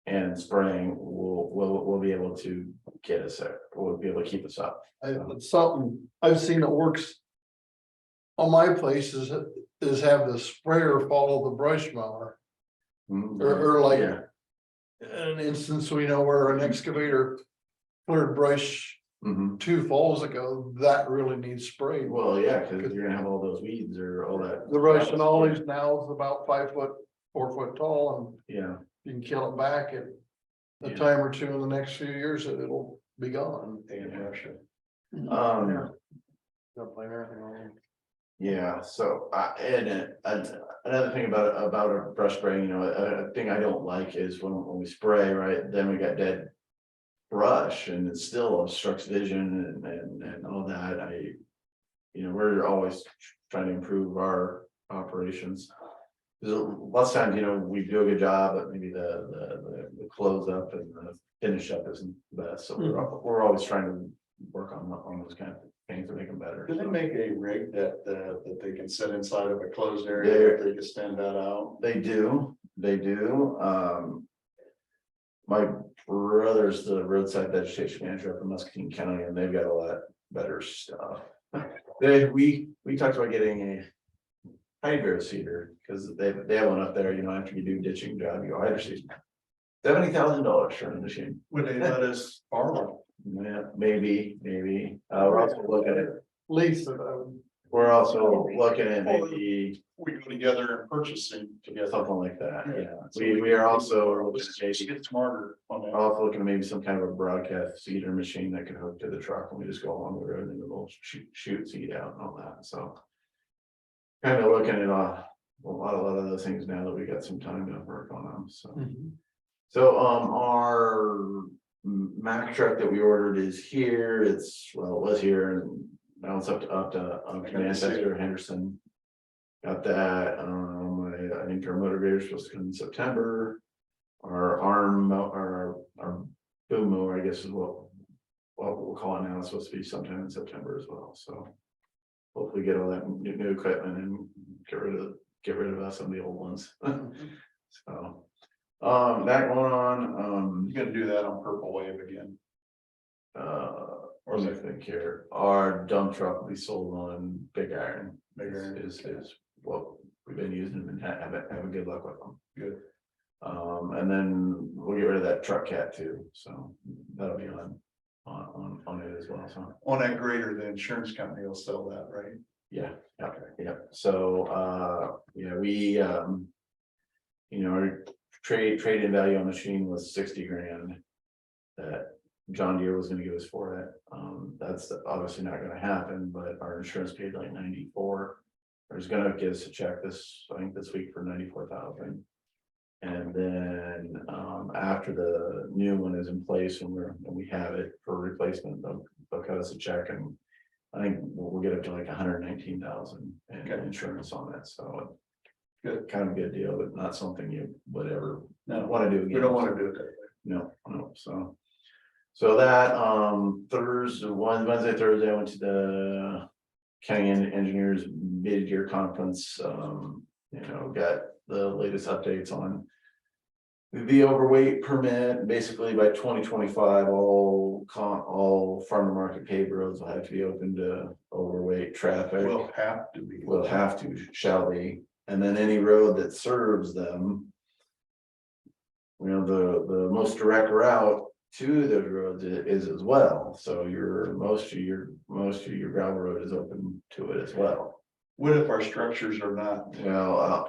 and spraying will be able to get us there. We'll be able to keep us up. It's something I've seen that works on my place is have the sprayer follow the brush mower. Or like Yeah. an instance, we know where an excavator cleared brush 2 falls ago, that really needs sprayed. Well, yeah, because you're gonna have all those weeds or all that. The Russian olives now is about 5 foot, 4 foot tall, Yeah, and you can kill it back at a Yeah. time or 2 in the next few years, and it'll be gone. Russia. the Yeah, so another thing about a brush spray, you know, a thing I don't like is when we spray, right, then we got dead brush and it still obstructs vision and all that. You know, we're always trying to improve our operations. Lots of times, you know, we do a good job, but maybe the close up and the finish up isn't the best, so we're always trying to work on those kind of things to make them better. Do they make a rig that they can set inside of a closed area, that they can stand that out? They do. My brother's the roadside vegetation manager up in Muscatine County, and they've got a lot better stuff. We talked about getting a hydro seeder, because they have one up there, you know, after you do ditching job, you go hydro seed. $70,000 for a machine. Would they let us borrow? Yeah, maybe. We're also looking at, Lisa, we're also looking at maybe We go together and purchasing together. something like that, Yeah. yeah. We are also Just get smarter on that. also looking at maybe some kind of a broadcast seeder machine that can hook to the truck and we just go along the road and we'll shoot seed out and all that, so. Kind of looking at a lot of those things now that we got some time to work on them, so. So, our Mack truck that we ordered is here, it was here and now it's up to Manchester, Henderson. Got that, I think our motivator is supposed to come in September. Our boom mower, I guess is what we'll call it now, it's supposed to be sometime in September as well, so. Hopefully get all that new equipment and get rid of some of the old ones. So, that going on, You gotta do that on Purple Wave again. or I think here, our dump truck will be sold on Big Iron. Big Iron. Is what we've been using and having good luck with them. Good. And then we'll get rid of that truck cat too, so that'll be on it as well, so. On that grader, the insurance company will sell that, right? Yeah, so, we, you know, our trade-in value on the machine was 60 grand. That John Deere was gonna give us for it, that's obviously not gonna happen, but our insurance paid like 94. There's gonna give us a check this week for 94,000. And then, after the new one is in place and we have it for replacement, they'll cut us a check and I think we'll get up to like 119,000 in insurance on it, so. Good, kind of a good deal, but not something you would ever want to do again. We don't wanna do it that way. No, so that, Wednesday, Thursday, I went to the county engineers mid-year conference, you know, got the latest updates on the overweight permit. Basically by 2025, all farm to market paved roads will have to be open to overweight traffic. Shall be, and then any road that serves them. You know, the most direct route to those roads is as well, so most of your gravel road is open to it as well. What if our structures are not? Well,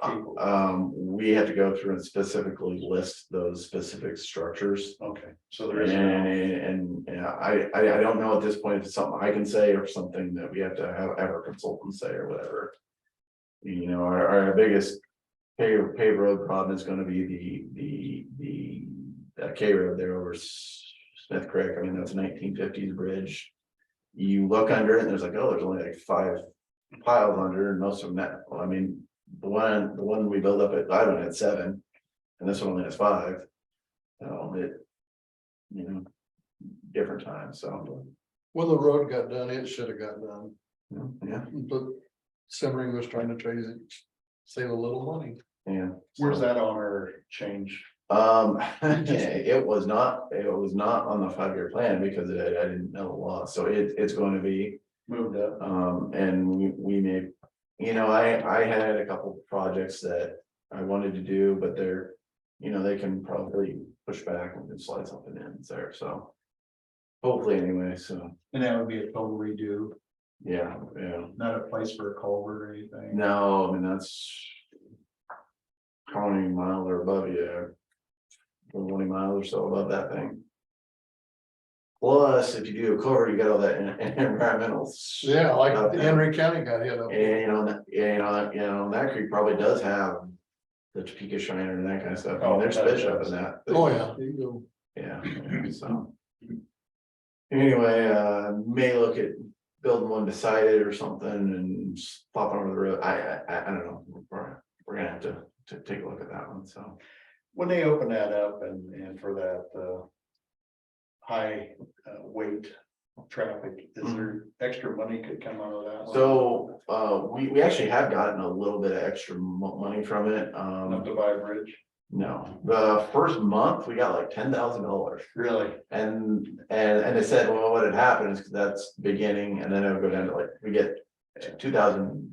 we have to go through and specifically list those specific structures. Okay, so there is. And I don't know at this point if it's something I can say or something that we have to have our consultants say or whatever. You know, our biggest paved road problem is gonna be the K road there over Smith Creek. I mean, that's a 1950s bridge. You look under it and there's only like 5 piles under, and most of them I mean, the one we built up at Ivan had 7 and this one only has 5. You know, different times, so. when the road got done, it should have got done, Yeah, but Simmering was trying to save a little money. yeah. Where's that on our change? It was not on the 5-year plan because I didn't know the law, so it's going to be Moved up. and we may, you know, I had a couple projects that I wanted to do, but they're, you know, they can probably push back and slide something in there, so. Hopefully anyway, so, And that would be a total redo, yeah, not a place for a culvert or anything. no, I mean, that's. How many miles are above you? 20 miles or so above that thing. Plus, if you do a culvert, you got all that environmental. Yeah, like stuff. Henry County got hit up. And you know, that creek probably does have the Topeka Shriner and that kind of stuff. I mean, there's fish up in that. Oh, yeah, there you go. Yeah, so. Anyway, may look at building one beside it or something and just popping over the road. I don't know. We're gonna have to take a look at that one, so. When they open that up and for that, high, weight traffic, is there extra money could come out of that? one? So, we actually have gotten a little bit of extra money from it. Up to Buy Bridge, No, the first month we got like $10,000. really? And they said, well, what had happened is because that's beginning, and then it would go down to like, we get $2,000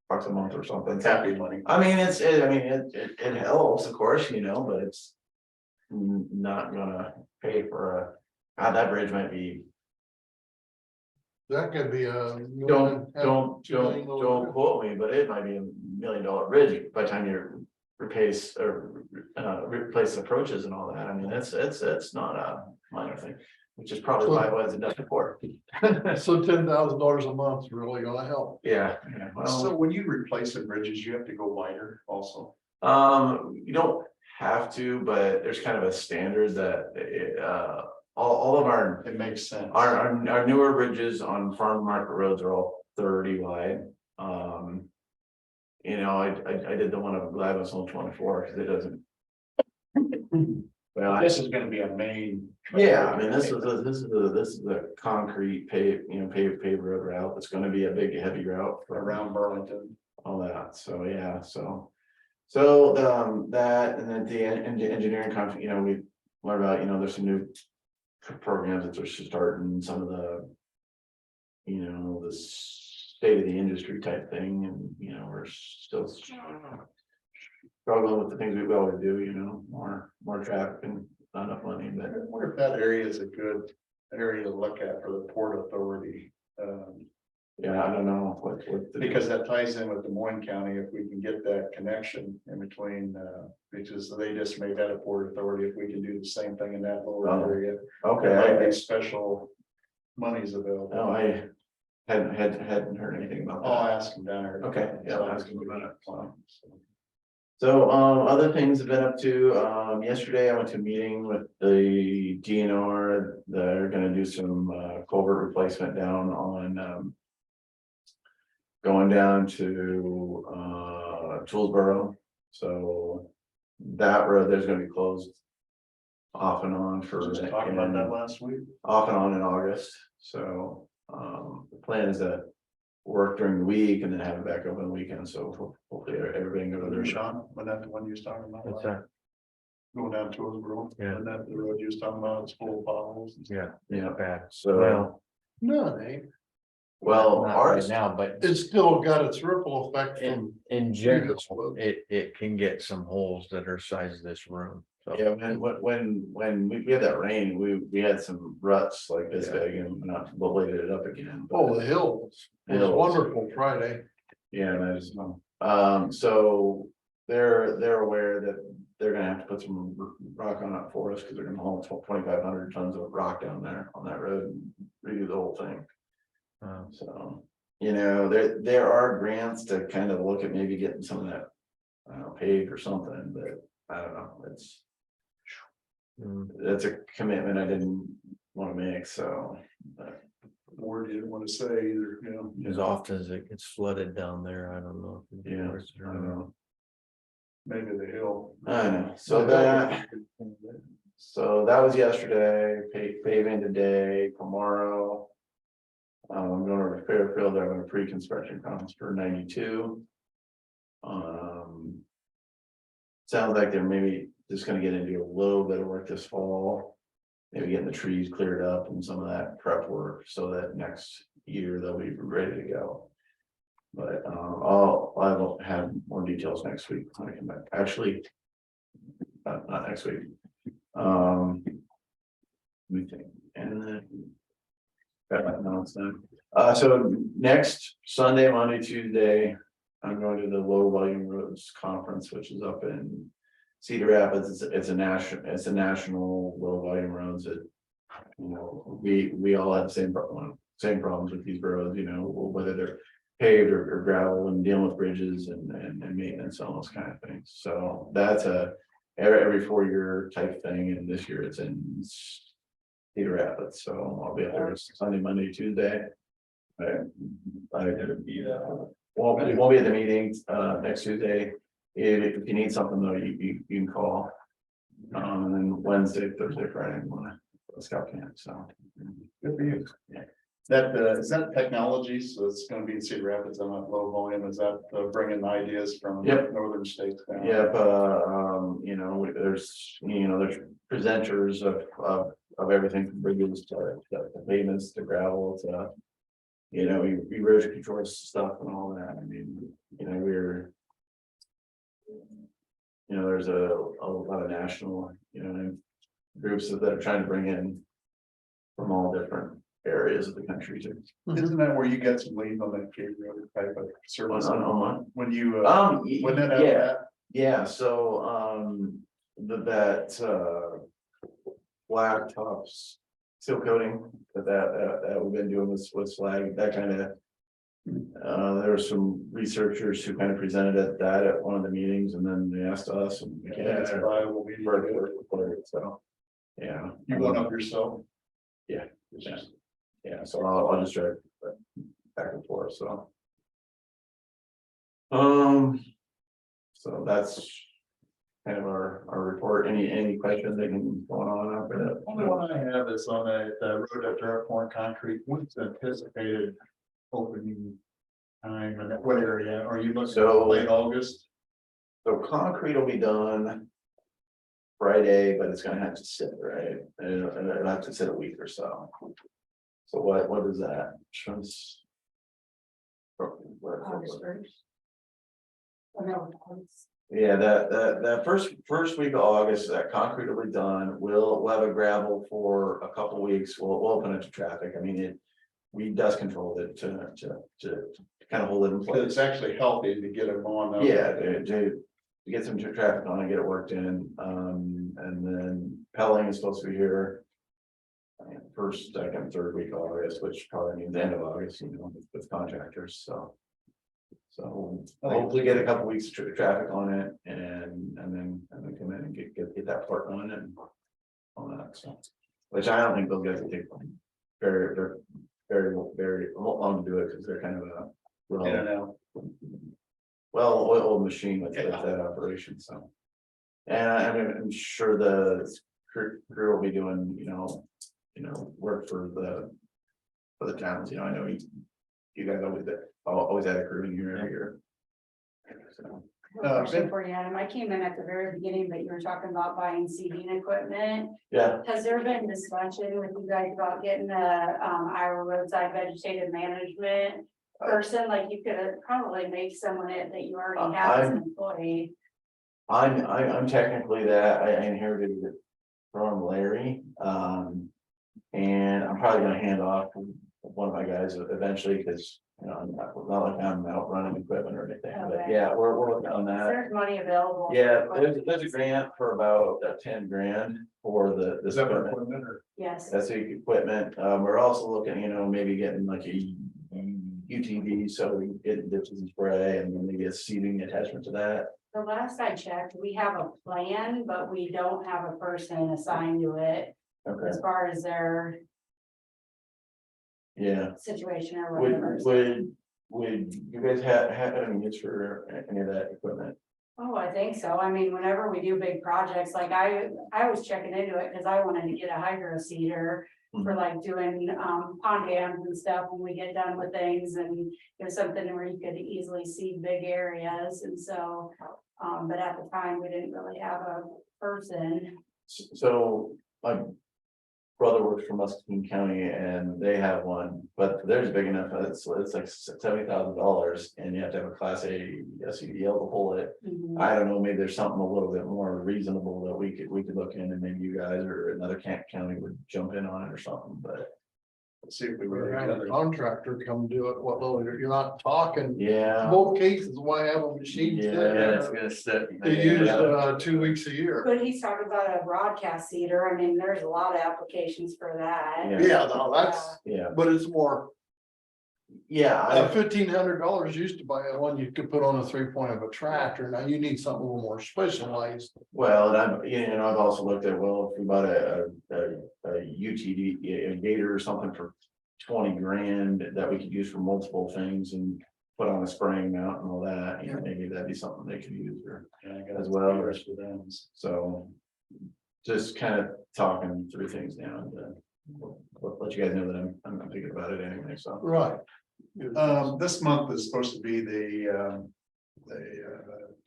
a month or something. So, Happy money. I mean, it helps, of course, you know, but it's not gonna pay for God, that bridge might be, That could be a. don't quote me, but it might be $1 million bridge by the time you replace approaches and all that. I mean, it's not a minor thing, which is probably why it wasn't done before. So $10,000 a month is really gonna help. Yeah. So when you replace the bridges, you have to go wider also. You don't have to, but there's kind of a standard that all of our It makes sense. our newer bridges on farm market roads are all 30 wide. You know, I did the one of Glad was only 24 because it doesn't. Well, This is gonna be a main. yeah, I mean, this is a concrete paved road route. It's gonna be a big heavy route for Around Burlington. all that. So, yeah, so that, and then the engineering conference, you know, we learned about, you know, there's some new programs that are starting, some of the, you know, the state of the industry type thing, and, you know, we're still struggling with the things we always do, you know, more traffic and not enough money, I but wonder if that area is a good area to look at for the Port Authority. yeah, I don't know what. Because that ties in with Des Moines County, if we can get that connection in between, because they just made that a Port Authority, if we can do the same thing in that lower Oh, area. There might Okay, be special monies available. no, I hadn't heard anything about I'll that. ask them down there. Okay, yeah, I'll ask them about it. So, other things I've been up to, yesterday I went to a meeting with the DNR. They're gonna do some, culvert replacement down on, going down to, Toolsboro. So that road, there's gonna be closed off and on for. Just talking about that last week. Off and on in August, so, the plan is to work during the week and then have it back open the weekend, so hopefully everybody can go There, there. Sean, when that the one you was talking about? What's that? Going down to Hillsborough. Yeah. And that the road you was talking about, it's full of potholes. and stuff. Yeah, Yeah, bad. so, Well, No, it ain't. well, not right ours, now, but It's still got its ripple effect from. in general, Previous it can get some holes that are size of this room. So yeah, when we had that rain, we had some ruts like this big and not bladed it up again. but- Oh, the hills. It was Hills. wonderful Friday. Yeah, and I just know, so they're aware that they're gonna have to put some rock on it for us, because they're gonna haul 2,500 tons of rock down there on that road and redo the whole thing. So, you know, there are grants to kind of look at maybe getting some of that, I don't know, paved or something, but I don't know, that's a commitment I didn't want to make, so. But Word you didn't want to say either, you know. as often as it gets flooded down there, I don't know. if it's Yeah, worth it I or don't not. know. Maybe the hill. I know, so that was yesterday, paving today, tomorrow. I'm going to Fairfield, they're having a pre-construction conference for 92. Sounds like they're maybe just gonna get into a little bit of work this fall. Maybe getting the trees cleared up and some of that prep work, so that next year they'll be ready to go. But I will have more details next week when I come back, actually. Not next week. Let me think, and then. No, it's not. So next Sunday, Monday, Tuesday, I'm going to the Low Volume Roads Conference, which is up in Cedar Rapids. It's a national low volume roads. It You know, we all have the same problems with these roads, you know, whether they're paved or gravel and dealing with bridges and maintenance, all those kind of things. So that's a every 4-year type thing, and this year it's in Cedar Rapids, so I'll be up there Sunday, Monday, Tuesday. I won't be at the meeting next Tuesday. If you need something though, you can call. And then Wednesday, Thursday, Friday, I'm gonna scout camp, so. Good for you. Yeah. That, is that technology, so it's gonna be in Cedar Rapids on that low volume, is that bringing ideas from Yep. northern states down? Yep, you know, there's presenters of everything from bridges to pavements to gravel to. You know, erosion control stuff and all that. I mean, you know, there's a lot of national, groups that are trying to bring in. From all different areas of the country too. Isn't that where you get some leads on that Cape Road type of service? On When you, when that, yeah, yeah, so, black tops. Seal coating that we've been doing with slag, that kind of. There were some researchers who kind of presented at one of the meetings, and then they asked us, and we it's a viable meeting. so. Yeah. You went up yourself? Yeah. Yeah, so I'll just drive back and forth, so. So that's kind of our report. Any questions that can go on up there? The only one I have is on the road up there, pouring concrete, what's the anticipated opening time, and what area, are you looking So- at late August? So concrete will be done Friday, but it's gonna have to sit, right? And it'll have to sit a week or so. So what is that? Trans- August 1st. Oh, no, August. Yeah, that first week of August, that concrete will be done. We'll have a gravel for a couple weeks. We'll open it to traffic. I mean, we dust controlled it to kind of hold it in Because it's place. actually healthy to get them on. though. Yeah, to get some traffic on and get it worked in. And then pelling is supposed to be here. First, second, third week of August, which probably means the end of August, with contractors, so. So hopefully get a couple weeks of traffic on it and then come in and get that part done and. All that, so, which I don't think those guys will take very long to do it, because they're kind of a. In and out. Well-oiled machine with that operation, so. And I'm sure the crew will be doing, work for the towns, I know you guys always had a crew in here every year. So, I have a question for you, Adam. I came in at the very beginning, but you were talking about buying seeding equipment. yeah, Has there been discussion with you guys about getting the Iowa roadside vegetative management person? Like you could probably make someone that you already have as an employee. I'm technically that, I inherited it from Larry, and I'm probably gonna hand off to one of my guys eventually, because, I'm not like I'm out running equipment or anything, but Okay. yeah, we're looking on that. There's money available. Yeah, there's a grant for about 10 grand for this Is that for equipment. equipment or? Yes. That's the equipment. We're also looking, maybe getting like a UTV, so we can get ditches and spray, and then maybe a seeding attachment to that. The last I checked, we have a plan, but we don't have a person assigned to it Okay, as far as their yeah. situation or whatever. Would you guys have any use for any of that equipment? Oh, I think so. I mean, whenever we do big projects, like I was checking into it because I wanted to get a hydro seeder for like doing pond dams and stuff when we get done with things, and there's something where you could easily seed big areas. And so, but at the time, we didn't really have a person. So my brother works for Muscatine County and they have one, but theirs big enough, it's like $70,000, and you have to have a class A CDL to pull it. Mhm. I don't know, maybe there's something a little bit more reasonable that we could look in, and maybe you guys or another county would jump in on it or something, but. Let's see if we We're really having get a it. contractor come do it, what, you're not talking, Yeah. both cases, why have a machine Yeah, there? it's gonna sit. They use 2 weeks a year. But he's talking about a broadcast seeder. I mean, there's a lot of applications for that. Yeah. Yeah, no, that's, Yeah, but it's more, yeah, $1,500 used to buy one you could put on a 3-point of a tractor, now you need something a little more specialized. well, and I've also looked at, well, if we bought a UTV, a gator or something for 20 grand that we could use for multiple things and put on a spraying mount and all that, maybe that'd be something they could use for, Yeah, I got as well. the rest of them. so. Just kind of talking through things now, and let you guys know that I'm thinking about it anyway, so. Right. This month is supposed to be the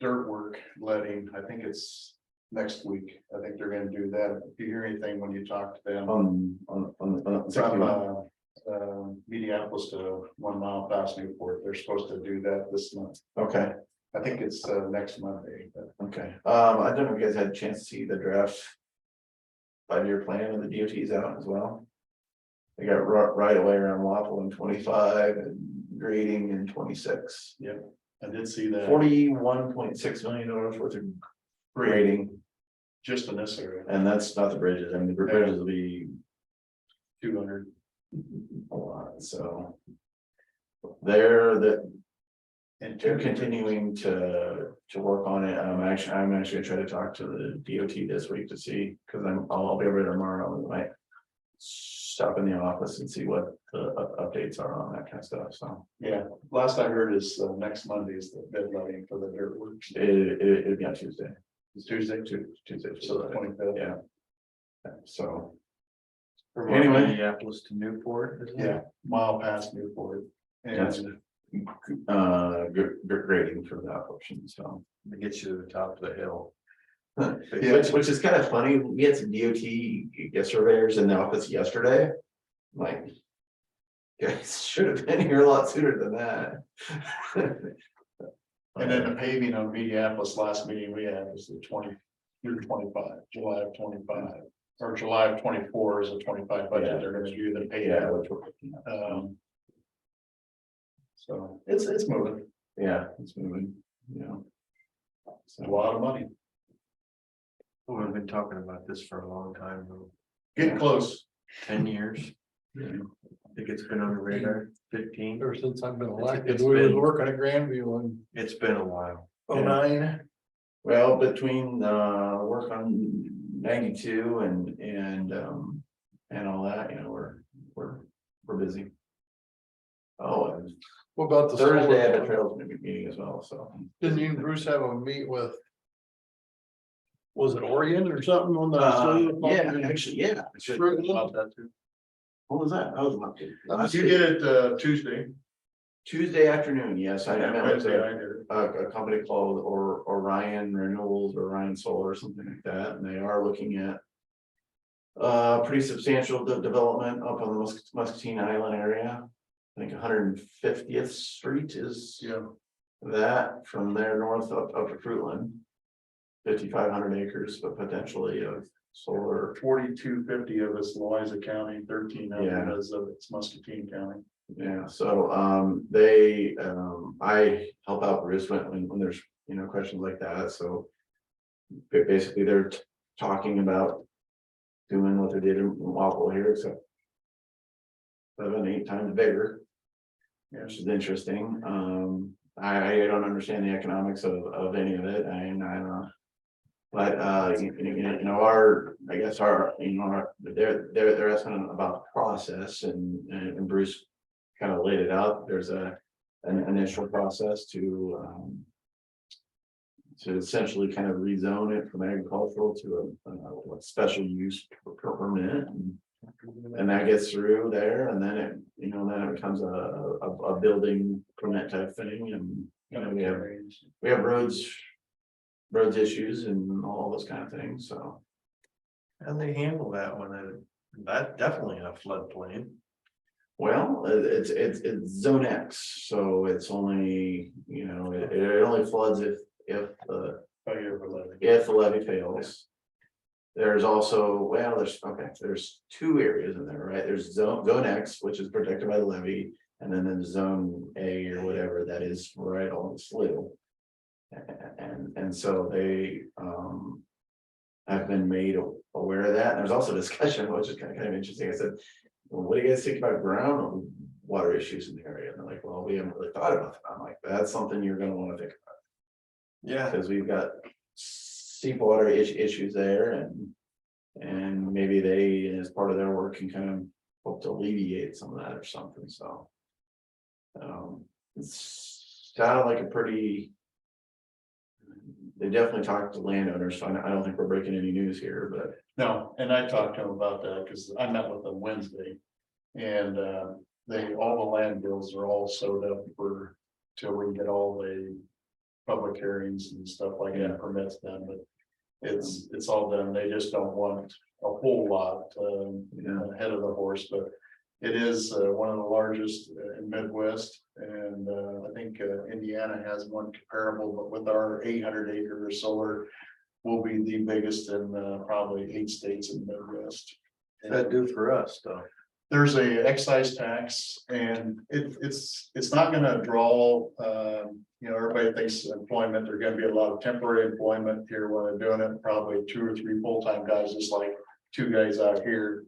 dirt work letting. I think it's next week. I think they're gonna do that. If you hear anything when you talk to them. From Minneapolis to 1 mile past Newport, they're supposed to do that this month. Okay, I think it's next Monday, but okay, I don't know if you guys had a chance to see the draft 5-year plan of the DOT's out as well. They got right away around Waffle in 25 and grading in 26. I did see that. $41.6 million worth of grading, Just in this area, and that's not the bridges. I mean, the bridges will be 200. a lot, so. They're And they're continuing to work on it. I'm actually gonna try to talk to the DOT this week to see, because I'll be over there tomorrow and might stop in the office and see what the updates are on that kind of stuff, so. Yeah, last I heard is next Monday is the deadline for the dirt works. It'd be on Tuesday. It's Tuesday, Tuesday, so the 25th. yeah. So, From Anyway. Minneapolis to Newport. isn't it? Yeah, mile past Newport. Yes. And good grading for that portion, so. It gets you to the top of the hill. Which is kind of funny. We had some DOT surveyors in the office yesterday. Like, guys should have been here a lot sooner than that. and then the paving on Minneapolis, last meeting we had was the 20 through 25, July of 25. Or July of 24 is a 25 budget. Yeah. They're gonna do the paving. Yeah, which we're, So it's moving. yeah, it's moving, It's a lot of money. We've been talking about this for a long time, though. Getting close. 10 years. I think it's been on the radar, 15. Ever since I've been It's elected, we was been- working at Grandview in It's been a while. 09. Well, between work on 92 and all that, we're busy. Oh, and What about the Thursday I have a solar? trails meeting as well, so. Didn't you and Bruce have a meet with? Was it Orient or something on the? solar pump? Yeah, actually, yeah. I should- Fruitland? that too. What was that? You did it Tuesday. Tuesday afternoon, yes, I met with Wednesday, I did it. a company called Orion Renewables or Orion Solar or something like that, and they are looking at. Pretty substantial development up on the Muscatine Island area. I think 150th Street is Yeah, that from there north up to Fruitland. 5,500 acres, but potentially of solar. 4250 of it's Louisa County, 1300 Yeah. is of it's Muscatine County. Yeah, so I help out Bruce when there's questions like that, so. Basically, they're talking about doing what they did in Waffle here, except 7-8 times bigger. Yeah. Which is interesting. I don't understand the economics of any of it, and I don't know. But they're asking about the process, and Bruce kind of laid it out. There's an initial process to essentially kind of rezone it from agricultural to a special use permit. And that gets through there, and then it becomes a building permit type thing, and we have roads issues and all those kind of things, so. And they handle that one, that's definitely in a floodplain. Well, it's zone X, so it's only, it only floods if the levee fails. There's also, well, there's two areas in there, right? There's zone X, which is protected by the levee, and then there's zone A or whatever that is right on the slough. And so they have been made aware of that. And there's also discussion, which is kind of interesting. I said, well, what do you guys think about groundwater issues in the area? And they're like, well, we haven't really thought about that. I'm like, that's something you're gonna want to think about. Yeah. Because we've got seawater issues there, and maybe they, as part of their work, can kind of hope to alleviate some of that or something, so. It's sounded like a pretty. They definitely talked to landowners, so I don't think we're breaking any news here, but. No, and I talked to him about that, because I met with them Wednesday. And all the land bills are all sewed up for, till we can get all the public hearings and stuff like that, permits done, but it's all done. They just don't want a whole lot ahead of the horse, but it is one of the largest in Midwest, and I think Indiana has one comparable, but with our 800 acre solar, we'll be the biggest in probably 8 states in the Midwest. That'd do for us, though. There's a excise tax, and it's not gonna draw, everybody thinks employment, there's gonna be a lot of temporary employment here when they're doing it, probably 2 or 3 full-time guys, just like 2 guys out here.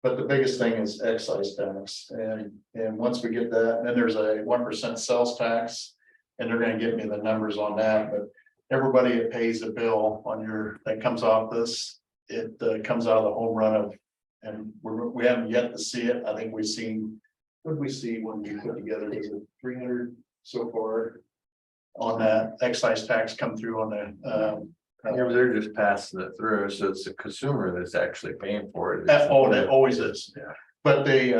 But the biggest thing is excise tax, and once we get that, then there's a 1% sales tax. And they're gonna give me the numbers on that, but everybody that pays a bill on that comes off this, it comes out of the home run of. And we haven't yet to see it. I think we've seen, what did we see when we put together, is it 300 so far? On that excise tax come through on the, Yeah, but they're just passing it through, so it's the consumer that's actually paying for it. that always is. Yeah. But they,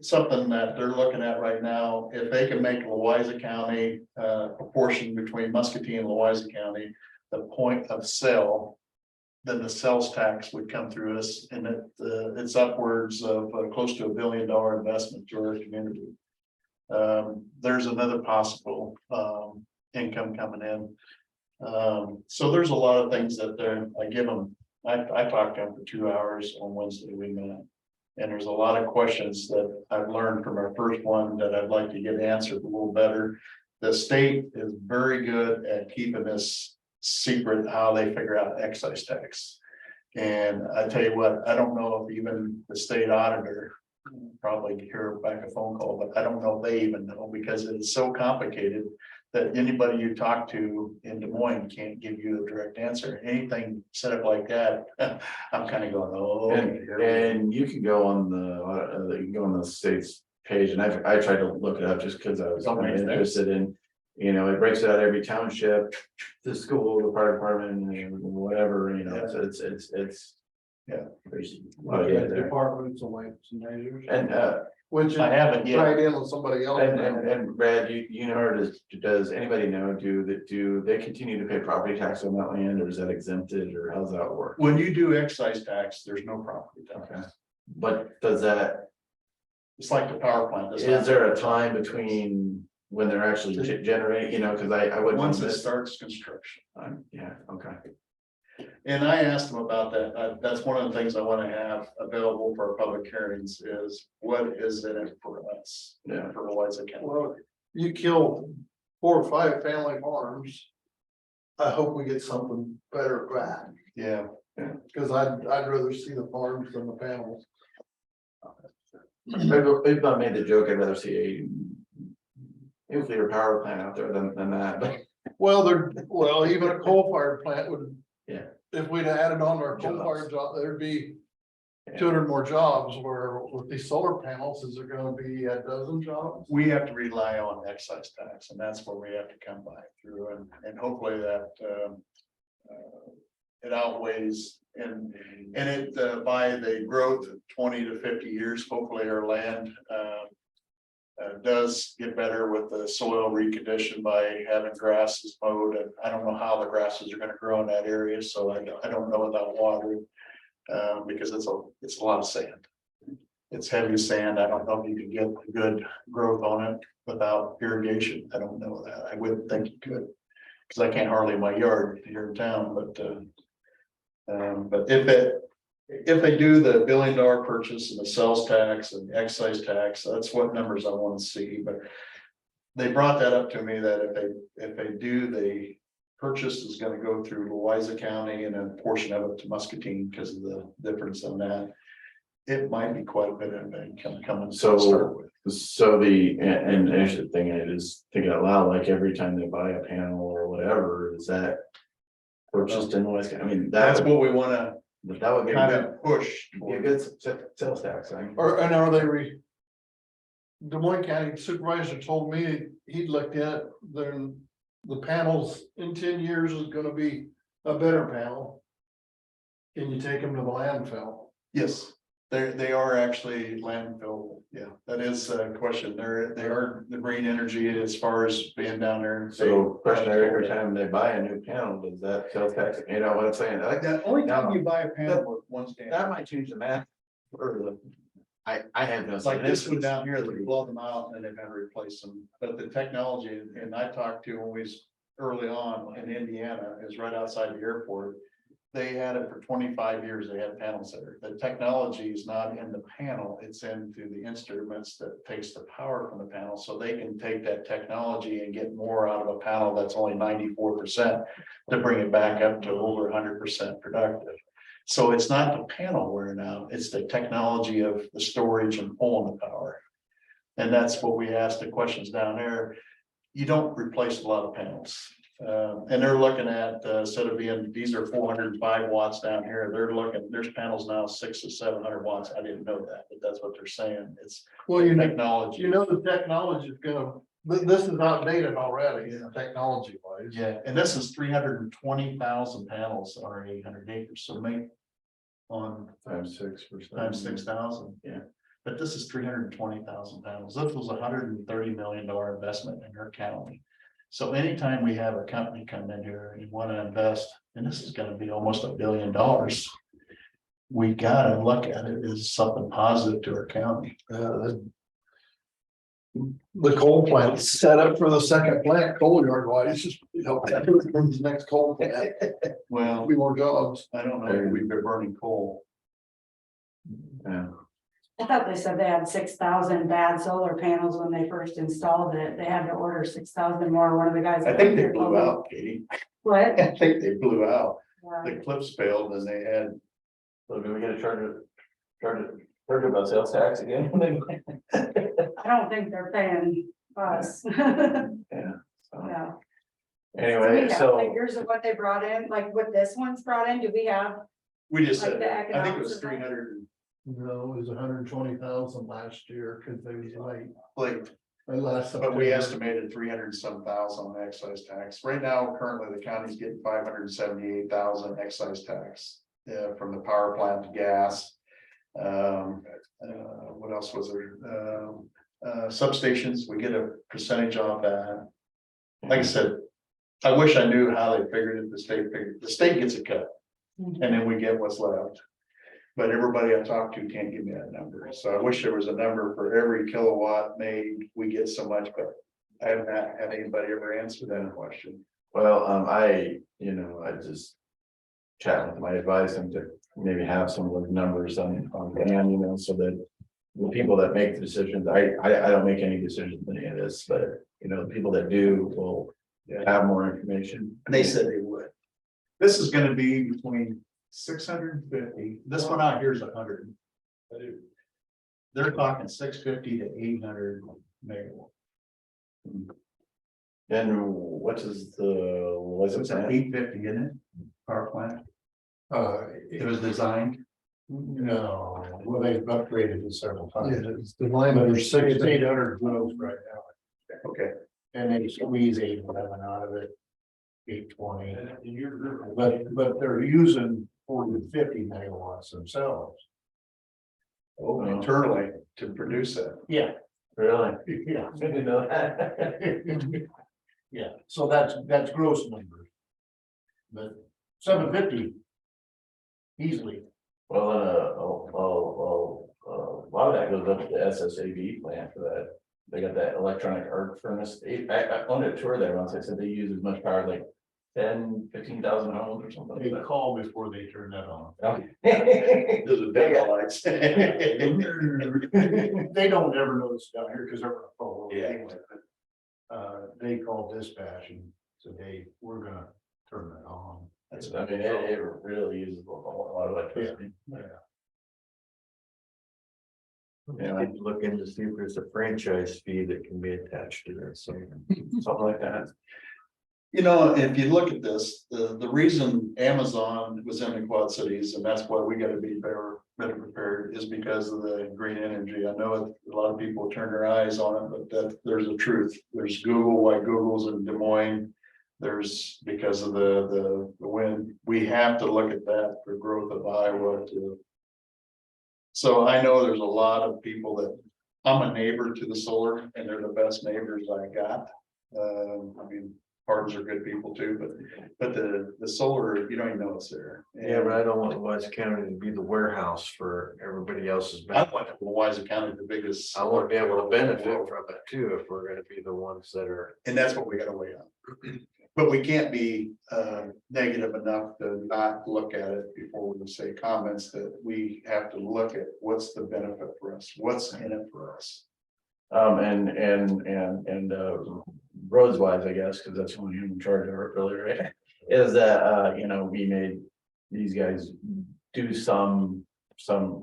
something that they're looking at right now, if they can make Louisa County, proportion between Muscatine and Louisa County, the point of sale. Then the sales tax would come through us, and it's upwards of close to $1 billion investment to our community. There's another possible income coming in. So there's a lot of things that I give them. I talked to them for 2 hours on Wednesday, we met. And there's a lot of questions that I've learned from our first one that I'd like to get answered a little better. The state is very good at keeping this secret, how they figure out excise tax. And I tell you what, I don't know if even the state auditor, probably hear back a phone call, but I don't know if they even know, because it is so complicated that anybody you talk to in Des Moines can't give you a direct answer. Anything set up like that, I'm kind of going, oh. And you can go on the state's page, and I tried to look it up just because I was interested in. It breaks it out every township, the school, the fire department, and whatever, it's. Yeah. There's a lot of data there. Departments and weights and measures. And Which is I haven't yet. tied in with somebody else. and Brad, or does anybody know, do they continue to pay property tax on that land, or is that exempted, or how's that work? When you do excise tax, there's no property tax. Okay. But does that, It's like the power plant. is there a time between when they're actually generating, because I wouldn't. Once it starts construction. Yeah, okay. And I asked them about that. That's one of the things I want to have available for our public hearings is what is in it for us? Yeah. For Louisa County. Well, you kill 4 or 5 family farms. I hope we get something better at that, Yeah. because I'd rather see the farms than the panels. Maybe I made the joke, I'd rather see a nuclear power plant out there than that, but. Well, even a coal-fired plant would. Yeah. If we'd added on to our coal-fired job, there'd be 200 more jobs, where with these solar panels, is there gonna be a dozen jobs? We have to rely on excise tax, and that's where we have to come by through, and hopefully that it outweighs and it by the growth of 20 to 50 years, hopefully our land does get better with the soil reconditioned by having grasses mowed, and I don't know how the grasses are going to grow in that area, so I don't know without water because it's a lot of sand. It's heavy sand. I don't know if you can get good growth on it without irrigation. I don't know that. I wouldn't think you could, because I can't hardly my yard here in town, but But if they do the $1 billion purchase and the sales tax and the excise tax, that's what numbers I want to see, but. They brought that up to me that if they do, the purchase is gonna go through Louisa County and a portion of it to Muscatine because of the difference in that. It might be quite a bit of income coming to start So, with. so and I should think it is thinking out loud, like every time they buy a panel or whatever, is that. Purchased in West, I mean, That's that what we wanna would, that would be a kind good, of push. be a good sales tax, I mean. And are they Des Moines County Supervisor told me he'd looked at the panels in 10 years is gonna be a better panel. Can you take them to the landfill? Yes, they are actually landfill. Yeah, that is a question. They are the green energy as far as being down there. So question, every time they buy a new panel, does that sales tax, you know what I'm saying? Like that, Only time you buy a panel with one stand. that might change the math. Or the, I have no. Like this one down here, they blow them out and they've got to replace them, but the technology, and I talked to when we was early on in Indiana, is right outside the airport. They had it for 25 years, they had panels there. The technology is not in the panel, it's into the instruments that takes the power from the panel, so they can take that technology and get more out of a panel that's only 94% to bring it back up to over 100% productive. So it's not the panel wearing out, it's the technology of the storage and pulling the power. And that's what we asked the questions down there. You don't replace a lot of panels. And they're looking at, instead of being, these are 405 watts down here, they're looking, there's panels now 600 to 700 watts. I didn't know that, but that's what they're saying. It's Well, you know, technology. the technology is gonna, this is outdated already, technology wise. Yeah, and this is 320,000 panels on 800 acres, so make on Times 6%. times 6,000. Yeah. But this is 320,000 panels. This was $130 million investment in our county. So anytime we have a company come in here and want to invest, and this is going to be almost $1 billion. We gotta look at it as something positive to our county. The coal plant set up for the second plant, coal yard wise, just, the next coal plant, Well, be more jobs. I don't know if we've been burning coal. Yeah. I thought they said they had 6,000 bad solar panels when they first installed it. They had to order 6,000 more. One of the guys. I think they blew out, Katie. What? I think they blew out. Yeah. The clips failed and they had. So do we get a charge about sales tax again? I don't think they're paying us. Yeah. So, Yeah. anyway, We have so. figures of what they brought in, like what this one's brought in, do we have? We just Like said, the I think it economics was of that? 300 No, it was 120,000 last year, cause they was late. like, Last but we September. estimated 300 and some thousand on excise tax. Right now, currently, the county's getting 578,000 excise tax. From the power plant to gas. What else was there? Substations, we get a percentage off that. Like I said, I wish I knew how they figured it. The state figured, the state gets a cut. And then we get what's left. But everybody I talk to can't give me that number, so I wish there was a number for every kilowatt made, we get so much, but I have not had anybody ever answer that question. Well, I just chat with my advisor to maybe have some of those numbers on hand, so that the people that make the decisions, I don't make any decisions on any of this, but the people that do will have more information. And they said they would. This is gonna be between 650, this one out here is 100. They're talking 650 to 800 megawatt. And what is the, what's It's it an at? 850, isn't it? Power plant, it was designed. No, well, they've upgraded it several times. Yeah, it's the line under 800 volts right now. Okay, And they squeeze 811 out of it. 820, but they're using 40 to 50 megawatts themselves. internally to produce that. Yeah. Really? Yeah. I didn't know that. Yeah, so that's gross numbers. But 750. Easily. Well, a lot of that goes up to the SSAB plant for that. They got that electronic arc furnace. I owned a tour there once. I said they use as much power, like 10,000-15,000 homes or something They like that. call before they turn that on. Okay. Those are demo lights. They don't ever notice down here because they're on a pole. Yeah. Anyway, but, they call dispatch and said, hey, we're gonna turn that on. I mean, it really uses a lot of electricity. Yeah. Yeah. I'd look in to see if there's a franchise fee that can be attached to this, so. Something like that. You know, if you look at this, the reason Amazon was in the Quad Cities, and that's why we gotta be better prepared, is because of the green energy. I know a lot of people turn their eyes on it, but that, there's a truth. There's Google, why Google's in Des Moines. There's because of the wind. We have to look at that for growth of Iowa too. So I know there's a lot of people that, I'm a neighbor to the solar, and they're the best neighbors I got. I mean, Hardens are good people too, but the solar, you don't even know it's there. Yeah, but I don't want Wise County to be the warehouse for everybody else's. I want Louisa County the biggest. I want to be able to benefit from it too, if we're gonna be the ones that are. And that's what we gotta weigh on. But we can't be negative enough to not look at it before we say comments, that we have to look at what's the benefit for us, what's in it for us. Roads wise, I guess, because that's what you're in charge of earlier, right? Is that, you know, we made these guys do some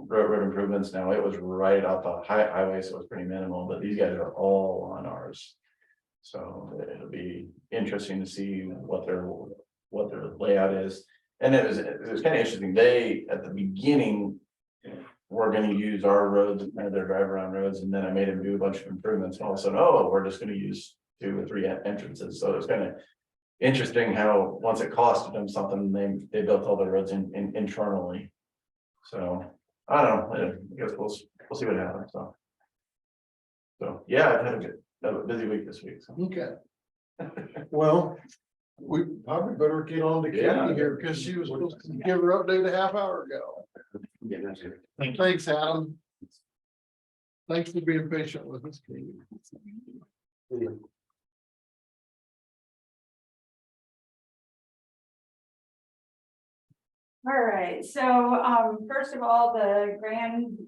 road improvements. Now, it was right off the highway, so it was pretty minimal, but these guys are all on ours. So it'll be interesting to see what their layout is. And it was kind of interesting. They, at the beginning, were gonna use our roads, their drive around roads, and then I made them do a bunch of improvements, and all of a sudden, oh, we're just gonna use 2 or 3 entrances. So it's kind of interesting how, once it costed them something, they built all their roads internally. So I don't know, I guess we'll see what happens. So yeah, I've had a busy week this week. So. Okay. Well, we probably better get on to Yeah. Katie here because she was supposed to give her update a half hour ago. Thanks, Adam. Thanks for being patient with us, Katie. All right, so first of all, the grand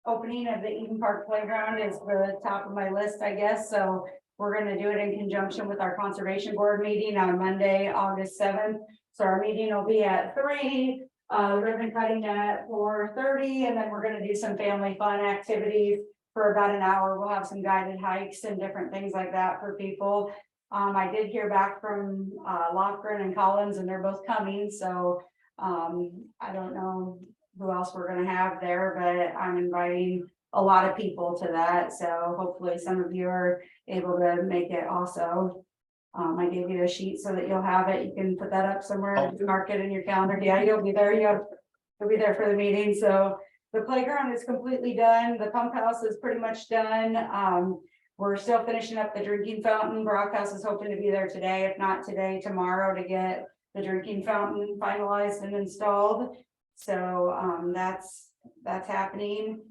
opening of the Eden Park Playground is the top of my list, I guess. So we're gonna do it in conjunction with our conservation board meeting on Monday, August 7th. So our meeting will be at 3, ribbon cutting at 4:30, and then we're gonna do some family fun activities for about an hour. We'll have some guided hikes and different things like that for people. I did hear back from Lofgren and Collins, and they're both coming, so I don't know who else we're gonna have there, but I'm inviting a lot of people to that, so hopefully some of you are able to make it also. I gave you a sheet so that you'll have it, you can put that up somewhere, mark it in your calendar. Yeah, you'll be there, you'll be there for the meeting. So the playground is completely done, the pump house is pretty much done. We're still finishing up the drinking fountain. Brockhouse is hoping to be there today, if not today, tomorrow, to get the drinking fountain finalized and installed. So that's happening.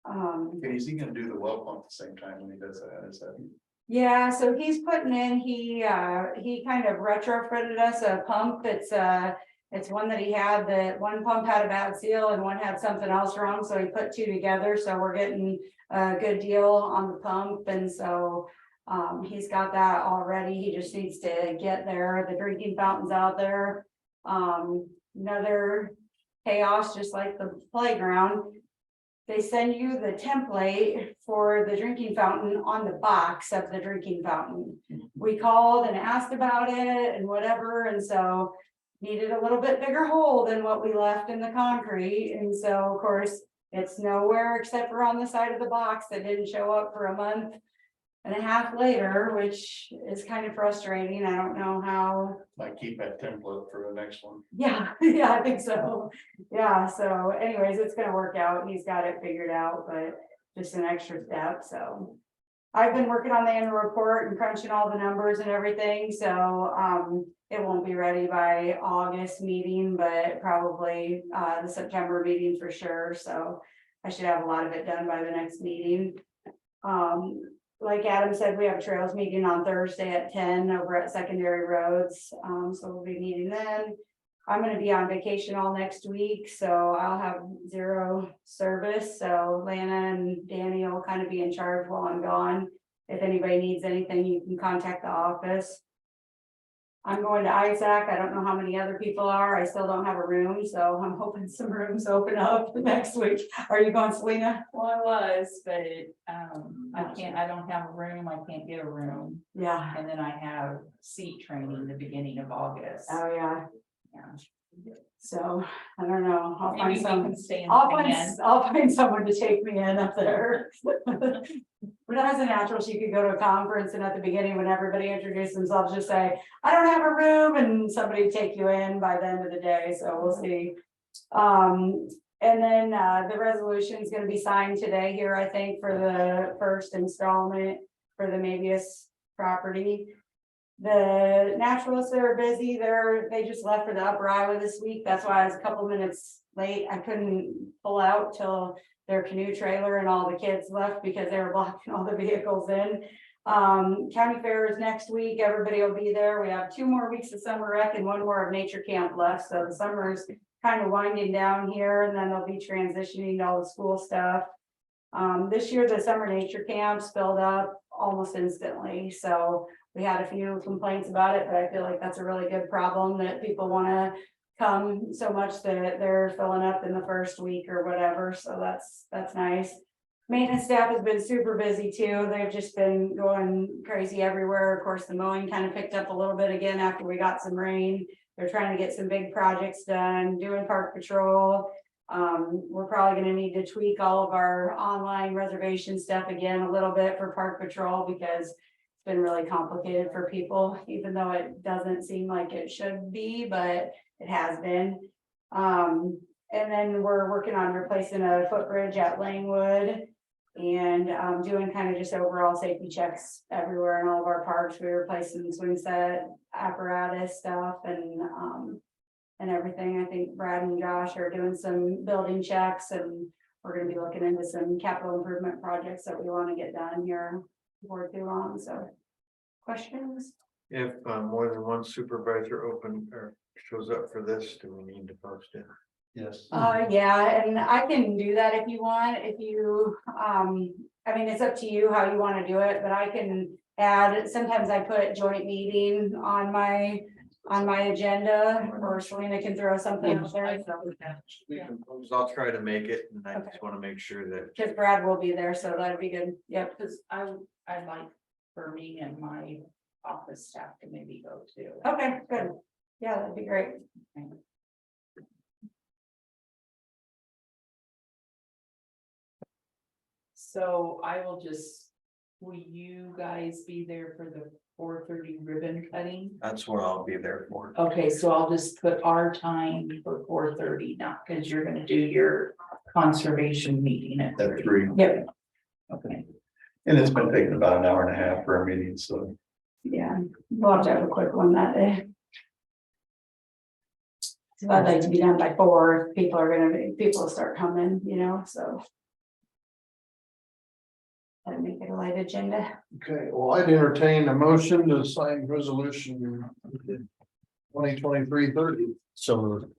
Okay, is he gonna do the well pump at the same time when he does that? Is that? Yeah, so he's putting in, he kind of retrofitted us a pump. It's one that he had, that one pump had a bad seal and one had something else wrong, so he put 2 together. So we're getting a good deal on the pump, and so he's got that already. He just needs to get there. The drinking fountain's out there. Another chaos, just like the playground. They send you the template for the drinking fountain on the box of the drinking fountain. We called and asked about it and whatever, and so needed a little bit bigger hole than what we left in the concrete. And so, of course, it's nowhere except for on the side of the box that didn't show up for a month and a half later, which is kind of frustrating. I don't know how. Might keep that template for the next one. Yeah, yeah, I think so. Yeah, so anyways, it's gonna work out. He's got it figured out, but just an extra step. So I've been working on the annual report and crunching all the numbers and everything. So it won't be ready by August meeting, but probably the September meeting for sure. So I should have a lot of it done by the next meeting. like Adam said, we have a trails meeting on Thursday at 10 over at Secondary Roads, so we'll be meeting then. I'm gonna be on vacation all next week, so I'll have 0 service, so Lana and Danny will kind of be in charge while I'm gone. If anybody needs anything, you can contact the office. I'm going to Isaac. I don't know how many other people are. I still don't have a room, so I'm hoping some rooms open up next week. Are you going, Selena? Well, I was, but I don't have a room, I can't get a room, Yeah. and then I have seat training the beginning of August. Oh, yeah. Yeah. So, I don't know. I'll find Maybe we some. can stay in I'll the find, van. I'll find someone to take me in up there. But as a natural, she could go to a conference and at the beginning, when everybody introduced themselves, just say, I don't have a room, and somebody take you in by the end of the day, so we'll see. And then the resolution is gonna be signed today here, I think, for the first installment for the Mabius property. The naturalists, they're busy, they just left for the Upper Iowa this week, that's why I was a couple minutes late, I couldn't pull out till their canoe trailer and all the kids left because they were blocking all the vehicles in. County fair is next week, everybody will be there, we have 2 more weeks of summer rec and 1 more of nature camp left, so the summer is kind of winding down here, and then they'll be transitioning to all the school stuff. This year, the summer nature camps filled up almost instantly, so we had a few complaints about it, but I feel like that's a really good problem that people want to come so much that they're filling up in the first week or whatever, so that's nice. Maintenance staff has been super busy too, they've just been going crazy everywhere. Of course, the mowing kind of picked up a little bit again after we got some rain. They're trying to get some big projects done, doing park patrol. We're probably gonna need to tweak all of our online reservation stuff again a little bit for park patrol because it's been really complicated for people, even though it doesn't seem like it should be, but it has been. And then we're working on replacing a footbridge at Langwood and doing kind of just overall safety checks everywhere in all of our parks. We're replacing swing set apparatus stuff and everything. I think Brad and Josh are doing some building checks, and we're gonna be looking into some capital improvement projects that we want to get done here before too long. So, questions? If more than one supervisor open or shows up for this, do we need to post it? Yes. Yeah, and I can do that if you want, if you, I mean, it's up to you how you want to do it, but I can add, sometimes I put joint meeting on my agenda, or Selena can throw something out there. I'll try to make it, and I Okay. just want to make sure that Cause Brad will be there, so that'd be good. Yep. Cause I'd like for me and my office staff to maybe go too. Okay, good. Yeah, that'd be great. So will you guys be there for the 4:30 ribbon cutting? that's what I'll be there for. Okay, so I'll just put our time for 4:30, not because you're gonna do your conservation meeting at At 3. 3, Yep. Okay. and it's been taking about an hour and a half for our meeting, so. Yeah, we'll have to have a quick one that day. So I'd like to be done by 4. People will start coming, so. That'd make it a light agenda. Okay, well, I'd entertain a motion to sign resolution 2023-30. So moved.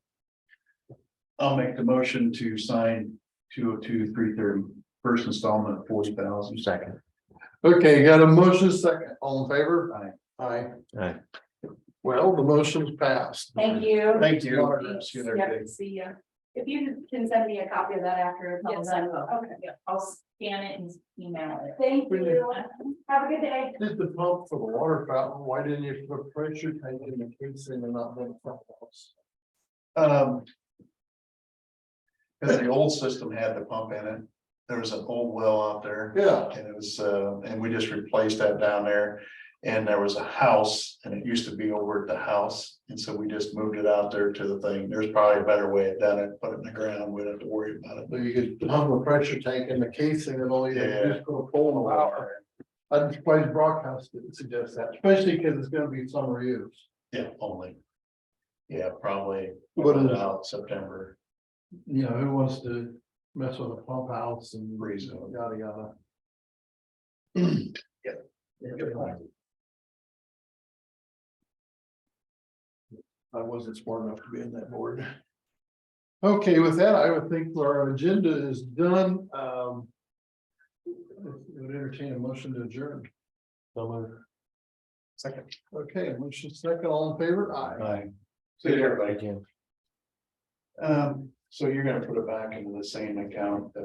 I'll make the motion to sign 202-330 first installment, 40,000. Second. Okay, got a motion second, all in favor? Aye. Aye. Aye. Well, the motion's passed. Thank you. Thank you. Thanks. See you there, Yep. Dave. See ya. If you can send me a copy of that after. it's all Yes, I done. will. Okay, Yeah, I'll scan it and email it. thank you. Have a good day. Did the pump for the water fountain, why didn't you put pressure tank in the casing and not the pump house? Because the old system had the pump in it. There was an old well out there. Yeah. And it was, and we just replaced that down there. And there was a house, and it used to be over at the house, and so we just moved it out there to the thing. There's probably a better way of done it, put it in the ground, we don't have to worry about it. So you could pump a pressure tank in the casing and all you have to do is put a pole in the water. I'm surprised Brockhouse didn't suggest that, especially because it's gonna be summer use. Yeah, only. Yeah, probably What is it? about September. You know, who wants to mess with a pump house and Freeze it. yada yada. I wasn't smart enough to be in that board. Okay, with that, I would think our agenda is done. Would entertain a motion to adjourn. Second. Okay, motion second, all in favor? Aye. Aye. See you, everybody. Jim. So you're gonna put it back into the same account that